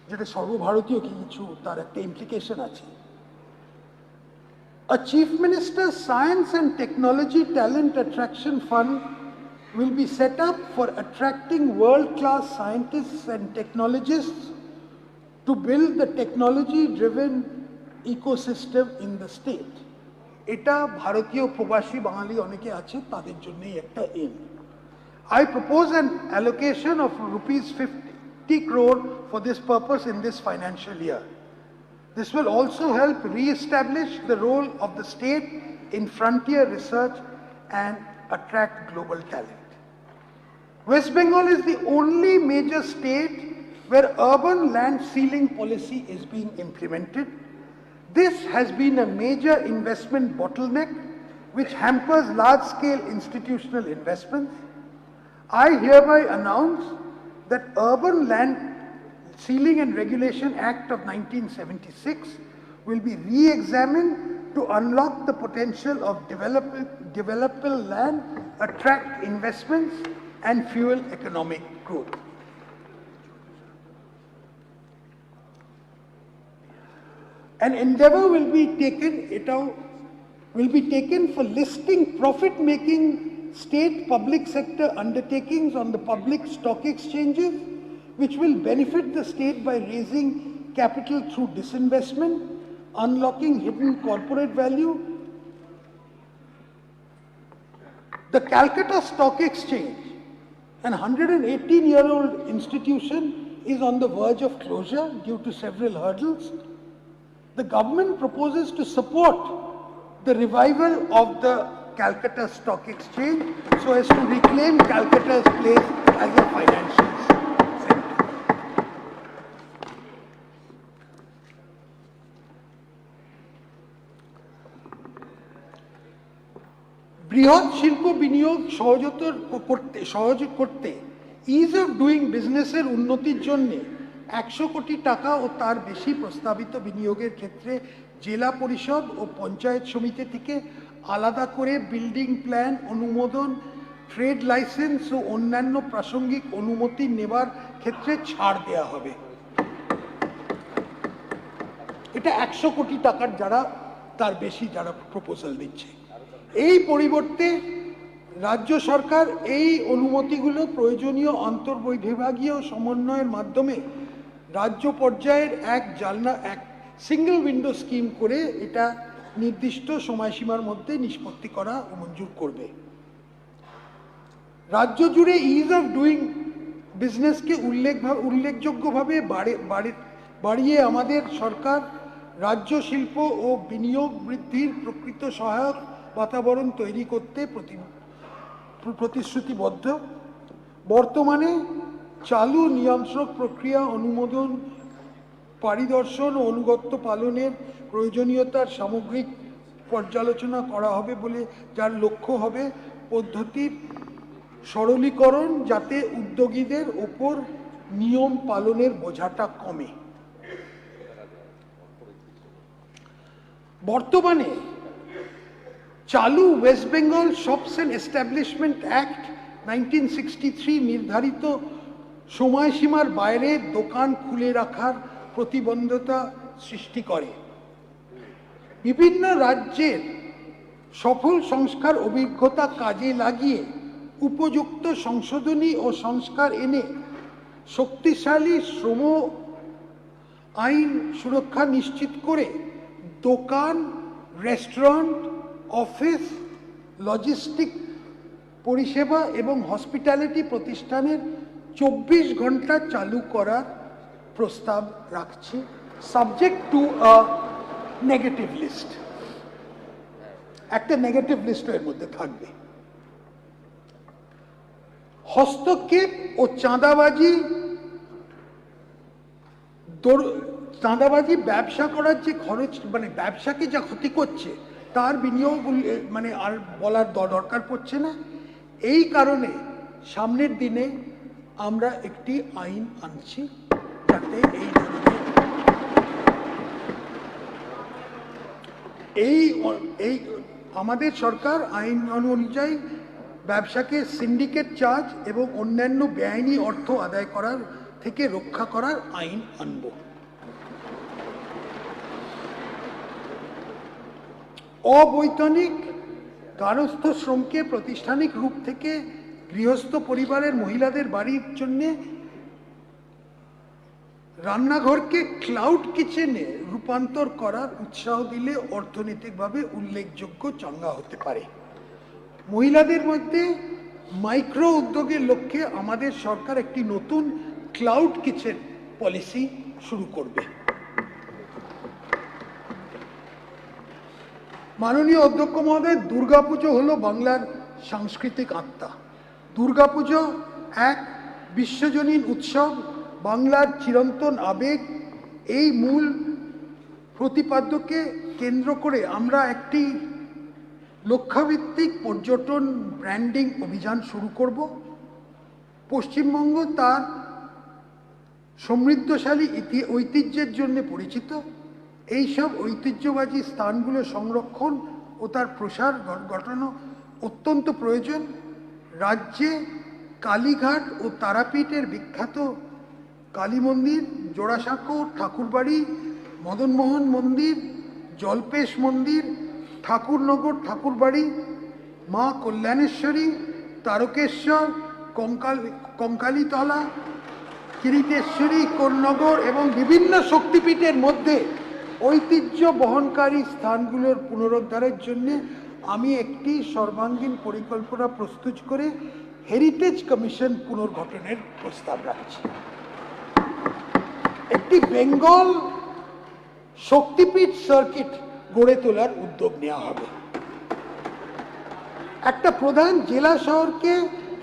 যেটা সর্বভারতীয় কিছু তার একটা ইমপ্লিকেশন আছে। A Chief Minister's Science and Technology Talent Attraction Fund will be set up for attracting world-class scientists and technologists to build the technology-driven ecosystem in the state. এটা ভারতীয় প্রবাসী বাঙালি অনেকে আছে, তাদের জন্যই একটা M. I propose an allocation of rupees 50 crore for this purpose in this financial year. This will also help re-establish the role of the state in frontier research and attract global talent. West Bengal is the only major state where urban land ceiling policy is being implemented. This has been a major investment bottleneck which hampers large-scale institutional investments. I hereby announce that Urban Land Ceiling and Regulation Act of 1976 will be re-examined to unlock the potential of developable land, attract investments and fuel economic growth. An endeavor will be taken for listing profit-making state public sector undertakings on the public stock exchanges, which will benefit the state by raising capital through disinvestment, unlocking hidden corporate value. The Calcutta Stock Exchange, an 118-year-old institution, is on the verge of closure due to several hurdles. The government proposes to support the revival of the Calcutta Stock Exchange so as to reclaim Calcutta's place as a financial center. বৃহৎ শিল্প বিনিয়োগ সহজ করতে ইজ অফ ডুইং বিজনেসের উন্নতির জন্য 100 কোটি টাকা ও তার বেশি প্রস্তাবিত বিনিয়োগের ক্ষেত্রে জেলা পরিষদ ও পঞ্চায়েত সমিতি থেকে আলাদা করে বিল্ডিং প্ল্যান অনুমোদন, ট্রেড লাইসেন্স ও অন্যান্য প্রাসঙ্গিক অনুমতি নেবার ক্ষেত্রে ছাড় দেওয়া হবে। এটা 100 কোটি টাকার যারা তার বেশি যারা প্রপোজাল দিচ্ছে। এই পরিবর্তে রাজ্য সরকার এই অনুমতিগুলো প্রয়োজনীয় আন্তঃবিভাগীয় সমন্বয়ের মাধ্যমে রাজ্য পর্যায়ের এক সিঙ্গেল উইন্ডো স্কিম করে এটা নির্দিষ্ট সময়সীমার মধ্যে নিষ্পত্তি করা ও মঞ্জুর করবে। রাজ্য জুড়ে ইজ অফ ডুইং বিজনেসকে উল্লেখযোগ্যভাবে বাড়িয়ে আমাদের সরকার রাজ্য শিল্প ও বিনিয়োগ বৃদ্ধির প্রকৃত সহায়ক বাতাবরণ তৈরি করতে প্রতিশ্রুতিবদ্ধ। বর্তমানে চালু নিয়ন্ত্রক প্রক্রিয়া অনুমোদন, পরিদর্শন ও অনুগত্য পালনের প্রয়োজনীয়তার সামগ্রিক পর্যালোচনা করা হবে বলে যার লক্ষ্য হবে পদ্ধতির সরলীকরণ, যাতে উদ্যোগীদের ওপর নিয়ম পালনের বোঝাটা কমে। বর্তমানে চালু West Bengal shops and establishment act 1963 নির্ধারিত সময়সীমার বাইরে দোকান খুলে রাখার প্রতিবন্ধকতা সৃষ্টি করে। বিভিন্ন রাজ্যের সফল সংস্কার অভিজ্ঞতা কাজে লাগিয়ে উপযুক্ত সংশোধনী ও সংস্কার এনে শক্তিশালী শ্রম আইন সুরক্ষা নিশ্চিত করে দোকান, রেস্টুরেন্ট, অফিস, লজিস্টিক পরিষেবা এবং হসপিটালিটি প্রতিষ্ঠানের 24 ঘন্টা চালু করার প্রস্তাব রাখছি, subject to a negative list. একটা নেগেটিভ লিস্ট এর মধ্যে থাকবে। হস্তক্ষেপ ও চাঁদাবাজি ব্যবসা করার যে খরচ, মানে ব্যবসাকে যা ক্ষতি করছে তার বিনিয়োগ মানে আর বলার দরকার পড়ছে না। এই কারণে সামনের দিনে আমরা একটি আইন আনছি যাতে এই আমাদের সরকার আইন অনুযায়ী ব্যবসাকে সিন্ডিকেট চার্জ এবং অন্যান্য বেআইনি অর্থ আদায় করার থেকে রক্ষা করার আইন আনব। অবৈতনিক গার্হস্থ্য শ্রমকে প্রাতিষ্ঠানিক রূপ থেকে গৃহস্থ পরিবারের মহিলাদের বাড়ির জন্য রান্নাঘরকে ক্লাউড কিচেনে রূপান্তর করার উৎসাহ দিলে অর্থনৈতিকভাবে উল্লেখযোগ্য চাঙ্গা হতে পারে। মহিলাদের মধ্যে মাইক্রো উদ্যোগের লক্ষ্যে আমাদের সরকার একটি নতুন ক্লাউড কিচেন পলিসি শুরু করবে। মাননীয় অধ্যক্ষ মহোদয়, দুর্গাপুজো হলো বাংলার সাংস্কৃতিক আত্মা। দুর্গাপুজো এক বিশ্বজনীন উৎসব, বাংলার চিরন্তন আবেগ। এই মূল প্রতিপাদ্যকে কেন্দ্র করে আমরা একটি লক্ষ্যভিত্তিক পর্যটন ব্র্যান্ডিং অভিযান শুরু করব। পশ্চিমবঙ্গ তার সমৃদ্ধশালী ঐতিহ্যের জন্য পরিচিত। এই সব ঐতিহ্যবাহী স্থানগুলো সংরক্ষণ ও তার প্রসার ঘটানো অত্যন্ত প্রয়োজন। রাজ্যে কালীঘাট ও তারাপীঠের বিখ্যাত কালী মন্দির, জোড়াসাঁকো ঠাকুরবাড়ি, মদনমোহন মন্দির, জল্পেশ মন্দির, ঠাকুরনগর ঠাকুরবাড়ি, মা কল্যাণেশ্বরী, তারকেশ্বর, কঙ্কালীতলা, কিরিটেশ্বরী, কোন্নগর এবং বিভিন্ন শক্তিপীঠের মধ্যে ঐতিহ্য বহনকারী স্থানগুলোর পুনরুদ্ধারের জন্য আমি একটি সর্বাঙ্গীন পরিকল্পনা প্রস্তুত করে হেরিটেজ কমিশন পুনর্গঠনের প্রস্তাব রাখছি। একটি বেঙ্গল শক্তিপীঠ সার্কিট গড়ে তোলার উদ্যোগ নেওয়া হবে। একটা প্রধান জেলা শহরকে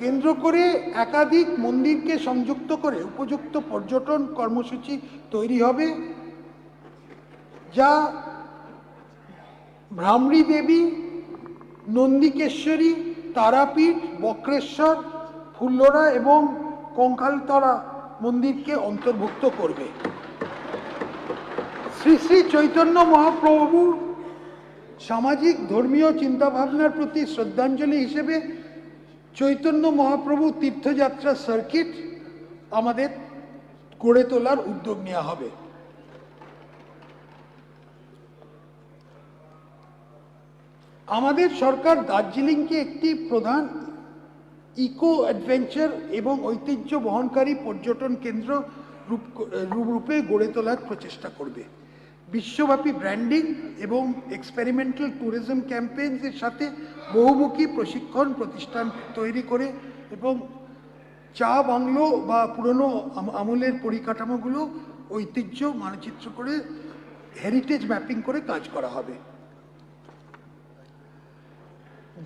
কেন্দ্র করে একাধিক মন্দিরকে সংযুক্ত করে উপযুক্ত পর্যটন কর্মসূচি তৈরি হবে, যা ভ্রামরী দেবী, নন্দিকেশ্বরী, তারাপীঠ, বক্রেশ্বর, ফুল্লরা এবং কঙ্কালতলা মন্দিরকে অন্তর্ভুক্ত করবে। শ্রী শ্রী চৈতন্য মহাপ্রভু সামাজিক ধর্মীয় চিন্তাভাবনার প্রতি শ্রদ্ধাঞ্জলি হিসেবে চৈতন্য মহাপ্রভু তীর্থযাত্রা সার্কিট আমাদের গড়ে তোলার উদ্যোগ নেওয়া হবে। আমাদের সরকার দার্জিলিংকে একটি প্রধান ইকো অ্যাডভেঞ্চার এবং ঐতিহ্য বহনকারী পর্যটন কেন্দ্র রূপে গড়ে তোলার প্রচেষ্টা করবে। বিশ্বব্যাপী ব্র্যান্ডিং এবং এক্সপেরিমেন্টাল ট্যুরিজম ক্যাম্পেইনের সাথে বহুমুখী প্রশিক্ষণ প্রতিষ্ঠান তৈরি করে এবং চা বাংলো বা পুরনো আমলের পরিকাঠামোগুলো ঐতিহ্য মানচিত্র করে হেরিটেজ ম্যাপিং করে কাজ করা হবে।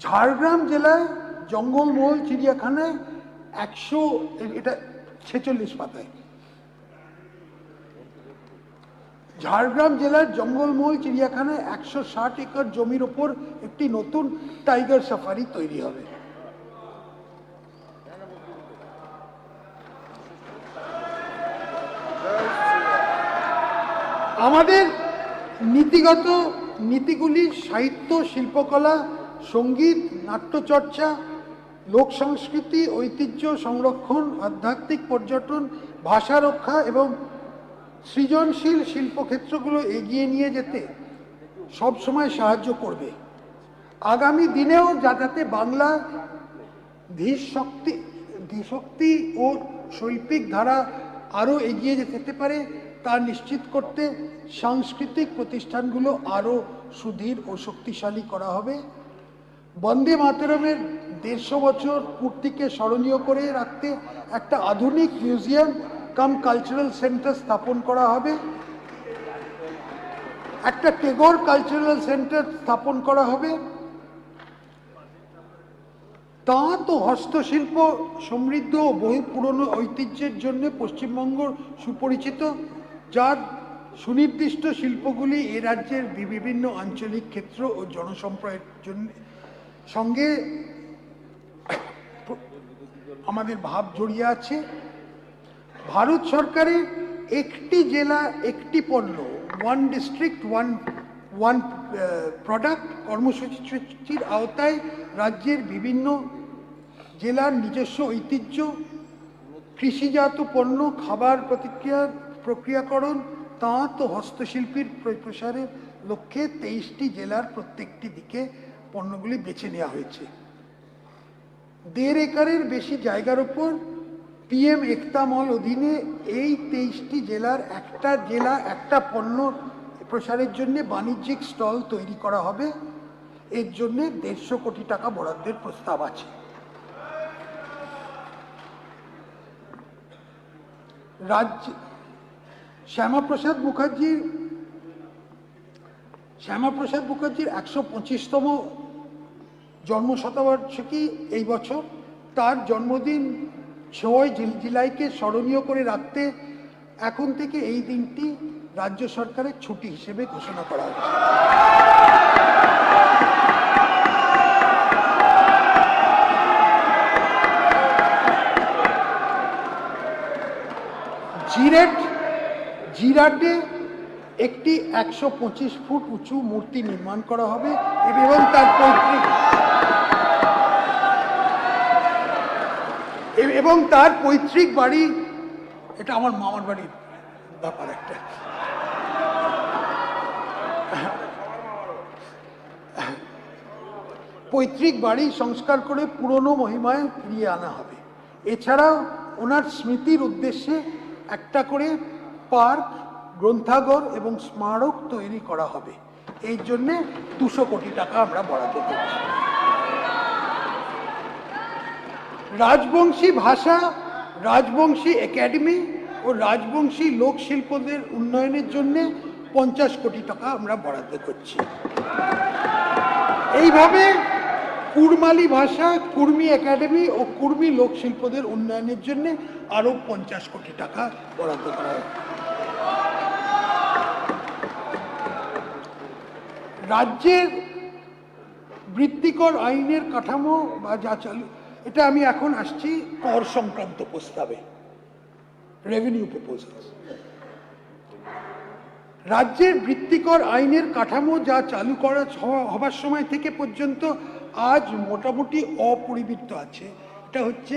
ঝাড়গ্রাম জেলায় জঙ্গলমহল চিড়িয়াখানায় 146 পাতায় ঝাড়গ্রাম জেলার জঙ্গলমহল চিড়িয়াখানায় 160 একর জমির ওপর একটি নতুন টাইগার সাফারি তৈরি হবে। আমাদের নীতিগুলি সাহিত্য, শিল্পকলা, সঙ্গীত, নাট্যচর্চা, লোক সংস্কৃতি, ঐতিহ্য সংরক্ষণ, আধ্যাত্মিক পর্যটন, ভাষা রক্ষা এবং সৃজনশীল শিল্পক্ষেত্রগুলো এগিয়ে নিয়ে যেতে সবসময় সাহায্য করবে। আগামী দিনেও যাতে বাংলা ধীশক্তি ও শৈল্পিক ধারা আরও এগিয়ে যেতে পারে তা নিশ্চিত করতে সাংস্কৃতিক প্রতিষ্ঠানগুলো আরও সুদৃঢ় ও শক্তিশালী করা হবে। বন্দে মাতরমের 150 বছর পূর্তিকে স্মরণীয় করে রাখতে একটা আধুনিক মিউজিয়াম কাম কালচারাল সেন্টার স্থাপন করা হবে। একটা টেগোর কালচারাল সেন্টার স্থাপন করা হবে। তাঁত ও হস্তশিল্প সমৃদ্ধ ও বহু পুরনো ঐতিহ্যের জন্য পশ্চিমবঙ্গ সুপরিচিত, যার সুনির্দিষ্ট শিল্পগুলি এ রাজ্যের বিভিন্ন আঞ্চলিক ক্ষেত্র ও জনসম্প্রদায়ের সঙ্গে আমাদের ভাব জড়িয়ে আছে। ভারত সরকারের একটি জেলা একটি পণ্য, ওয়ান ডিস্ট্রিক্ট ওয়ান প্রোডাক্ট কর্মসূচির আওতায় রাজ্যের বিভিন্ন জেলার নিজস্ব ঐতিহ্য, কৃষিজাত পণ্য, খাবার প্রক্রিয়াকরণ, তাঁত ও হস্তশিল্পীর প্রসারের লক্ষ্যে 23টি জেলার প্রত্যেকটি দিকে পণ্যগুলি বেছে নেওয়া হয়েছে। 1.5 একরের বেশি জায়গার উপর PM একতা মল অধীনে এই 23টি জেলার একটা পণ্য প্রসারের জন্য বাণিজ্যিক স্টল তৈরি করা হবে। এর জন্য 150 কোটি টাকা বরাদ্দের প্রস্তাব আছে। শ্যামাপ্রসাদ মুখার্জির 125তম জন্মশতবার্ষিকী এই বছর। তার জন্মদিন 6 জুলাইকে স্মরণীয় করে রাখতে এখন থেকে এই দিনটি রাজ্য সরকারের ছুটি হিসেবে ঘোষণা করা হয়েছে। জিরাটে একটি 125 ফুট উঁচু মূর্তি নির্মাণ করা হবে এবং তার পৈতৃক বাড়ি, এটা আমার মামার বাড়ির ব্যাপার, একটা পৈতৃক বাড়ি সংস্কার করে পুরনো মহিমায় ফিরিয়ে আনা হবে। এছাড়াও ওনার স্মৃতির উদ্দেশ্যে একটা করে পার্ক, গ্রন্থাগার এবং স্মারক তৈরি করা হবে। এই জন্য 200 কোটি টাকা আমরা বরাদ্দ করছি। রাজবংশী ভাষা, রাজবংশী একাডেমি ও রাজবংশী লোকশিল্পদের উন্নয়নের জন্য 50 কোটি টাকা আমরা বরাদ্দ করছি। এইভাবে কুড়মালি ভাষা, কুর্মী একাডেমি ও কুর্মী লোকশিল্পদের উন্নয়নের জন্য আরও 50 কোটি টাকা বরাদ্দ করা হবে। রাজ্যের বৃত্তিকর আইনের কাঠামো বা যা চালু, এটা আমি এখন আসছি কর সংক্রান্ত প্রস্তাবে, রেভিনিউ প্রপোজালস। রাজ্যের বৃত্তিকর আইনের কাঠামো যা চালু করা হবার সময় থেকে পর্যন্ত আজ মোটামুটি অপরিবর্তিত আছে। এটা হচ্ছে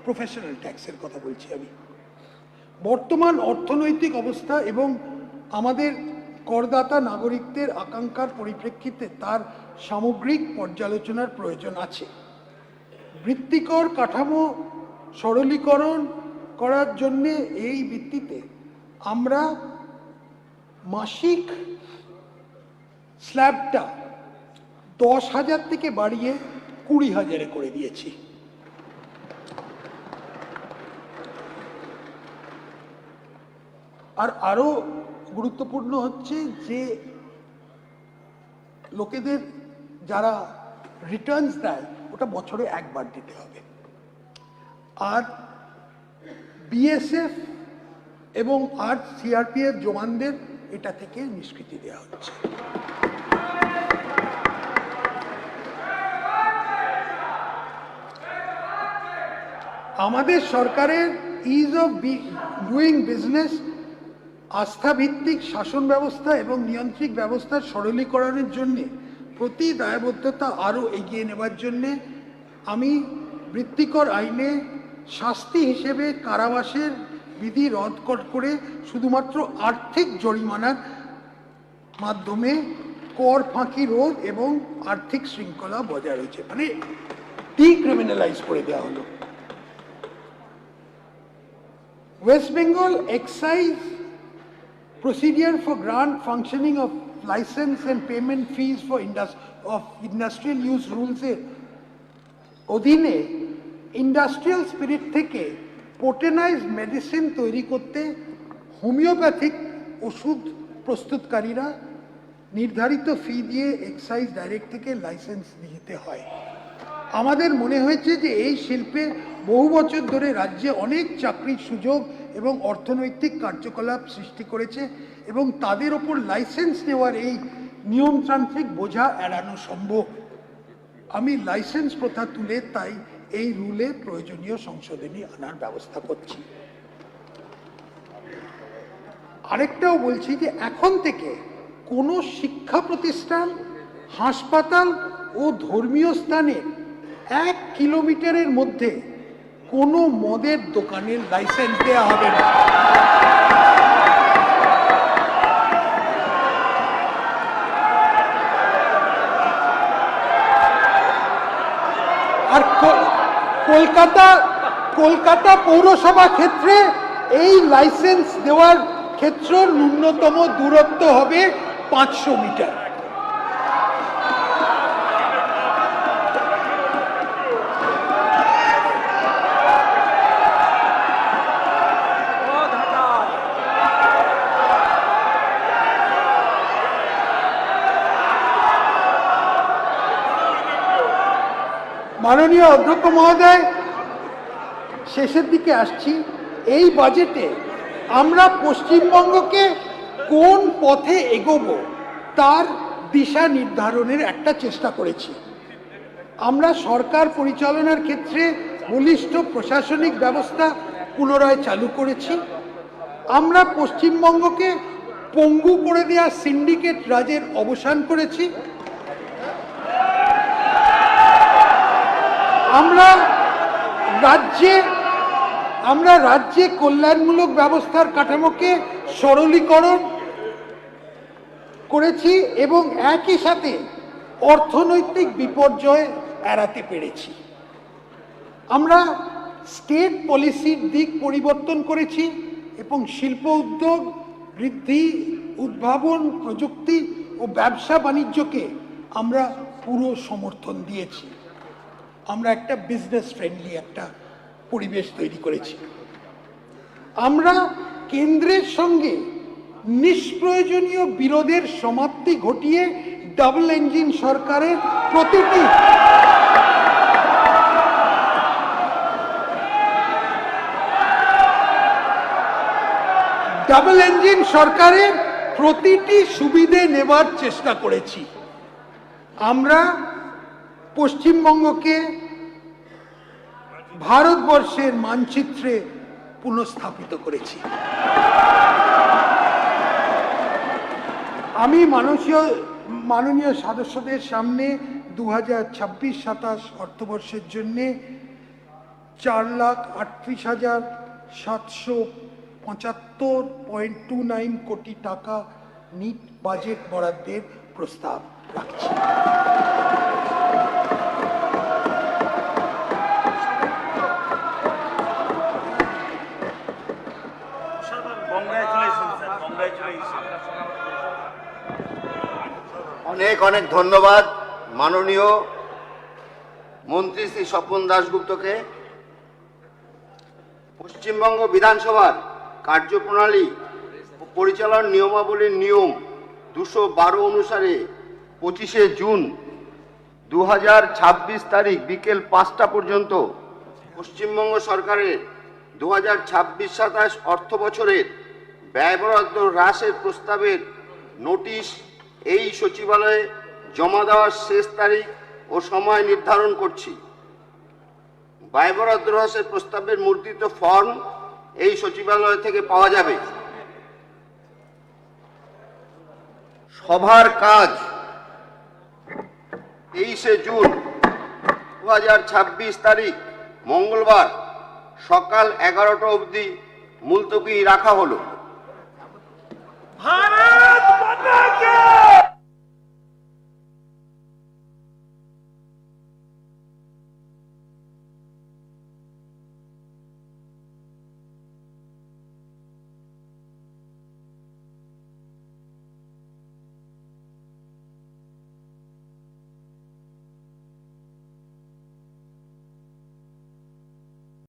প্রফেশনাল ট্যাক্সের কথা বলছি আমি। বর্তমান অর্থনৈতিক অবস্থা এবং আমাদের করদাতা নাগরিকদের আকাঙ্ক্ষার পরিপ্রেক্ষিতে তার সামগ্রিক পর্যালোচনার প্রয়োজন আছে। বৃত্তিকর কাঠামো সরলীকরণ করার জন্যে এই ভিত্তিতে আমরা মাসিক স্ল্যাবটা 10,000 থেকে বাড়িয়ে 20,000 করে দিয়েছি। আর আরো গুরুত্বপূর্ণ হচ্ছে যে লোকেদের যারা রিটার্নস দেয় ওটা বছরে একবার দিতে হবে। আর বিএসএফ এবং আর সিআরপিএফ জওয়ানদের এটা থেকে নিষ্কৃতি দেওয়া হচ্ছে। আমাদের সরকারের ইজ অফ ডুইং বিজনেস আস্থাভিত্তিক শাসন ব্যবস্থা এবং নিয়ন্ত্রক ব্যবস্থার সরলীকরণের জন্য প্রতি দায়বদ্ধতা আরও এগিয়ে নেবার জন্যে আমি বৃত্তিকর আইনে শাস্তি হিসেবে কারাবাসের বিধি রদ করে শুধুমাত্র আর্থিক জরিমানার মাধ্যমে কর ফাঁকি রোধ এবং আর্থিক শৃঙ্খলা বজায় রয়েছে, মানে ডিক্রিমিনালাইজ করে দেওয়া হলো। West Bengal excise procedure for grant functioning of license and payment fees for industrial use rules অধীনে ইন্ডাস্ট্রিয়াল স্পিরিট থেকে পোটেনাইজ মেডিসিন তৈরি করতে হোমিওপ্যাথিক ওষুধ প্রস্তুতকারীরা নির্ধারিত ফি দিয়ে এক্সাইজ ডাইরেক্ট থেকে লাইসেন্স নিতে হয়। আমাদের মনে হয়েছে যে এই শিল্পে বহু বছর ধরে রাজ্যে অনেক চাকরির সুযোগ এবং অর্থনৈতিক কার্যকলাপ সৃষ্টি করেছে এবং তাদের ওপর লাইসেন্স নেওয়ার এই নিয়মতান্ত্রিক বোঝা এড়ানো সম্ভব। আমি লাইসেন্স প্রথা তুলে তাই এই রুলে প্রয়োজনীয় সংশোধনী আনার ব্যবস্থা করছি। আরেকটাও বলছি যে এখন থেকে কোনো শিক্ষা প্রতিষ্ঠান, হাসপাতাল ও ধর্মীয় স্থানে 1 কিলোমিটারের মধ্যে কোনো মদের দোকানের লাইসেন্স দেওয়া হবে না। আর কলকাতা পৌরসভা ক্ষেত্রে এই লাইসেন্স দেওয়ার ক্ষেত্র ন্যূনতম দূরত্ব হবে 500 মিটার। মাননীয় অধ্যক্ষ মহোদয়, শেষের দিকে আসছি। এই বাজেটে আমরা পশ্চিমবঙ্গকে কোন পথে এগোবো তার দিশা নির্ধারণের একটা চেষ্টা করেছি। আমরা সরকার পরিচালনার ক্ষেত্রে বলিষ্ঠ প্রশাসনিক ব্যবস্থা পুনরায় চালু করেছি। আমরা পশ্চিমবঙ্গকে পঙ্গু করে দেওয়া সিন্ডিকেট রাজের অবসান করেছি। আমরা রাজ্যে কল্যাণমূলক ব্যবস্থার কাঠামোকে সরলীকরণ করেছি এবং একই সাথে অর্থনৈতিক বিপর্যয় এড়াতে পেরেছি। আমরা স্টেট পলিসির দিক পরিবর্তন করেছি এবং শিল্প উদ্যোগ বৃদ্ধি, উদ্ভাবন, প্রযুক্তি ও ব্যবসা বাণিজ্যকে আমরা পুরো সমর্থন দিয়েছি। আমরা একটা বিজনেস ফ্রেন্ডলি একটা পরিবেশ তৈরি করেছি। আমরা কেন্দ্রের সঙ্গে নিষ্প্রয়োজনীয় বিরোধের সমাপ্তি ঘটিয়ে ডাবল ইঞ্জিন সরকারের প্রতিটি সুবিধে নেবার চেষ্টা করেছি। আমরা পশ্চিমবঙ্গকে ভারতবর্ষের মানচিত্রে পুনঃস্থাপিত করেছি। আমি মাননীয় সদস্যদের সামনে 2026-27 অর্থবর্ষের জন্য 4,38,775.29 কোটি টাকা নিট বাজেট বরাদ্দের প্রস্তাব রাখছি। অনেক অনেক ধন্যবাদ মাননীয় মন্ত্রী শ্রী স্বপন দাশগুপ্তকে। পশ্চিমবঙ্গ বিধানসভার কার্যপ্রণালী ও পরিচালনার নিয়মাবলীর নিয়ম 212 অনুসারে 25শে জুন 2026 তারিখ বিকেল 5টা পর্যন্ত পশ্চিমবঙ্গ সরকারের 2026-27 অর্থ বছরের ব্যয় বরাদ্দ হ্রাসের প্রস্তাবের নোটিশ এই সচিবালয়ে জমা দেওয়ার শেষ তারিখ ও সময় নির্ধারণ করছি। ব্যয় বরাদ্দ হ্রাসের প্রস্তাবের মুদ্রিত ফর্ম এই সচিবালয় থেকে পাওয়া যাবে। সভার কাজ 23শে জুন 2026 তারিখ মঙ্গলবার সকাল 11টা অবধি মুলতবি রাখা হলো।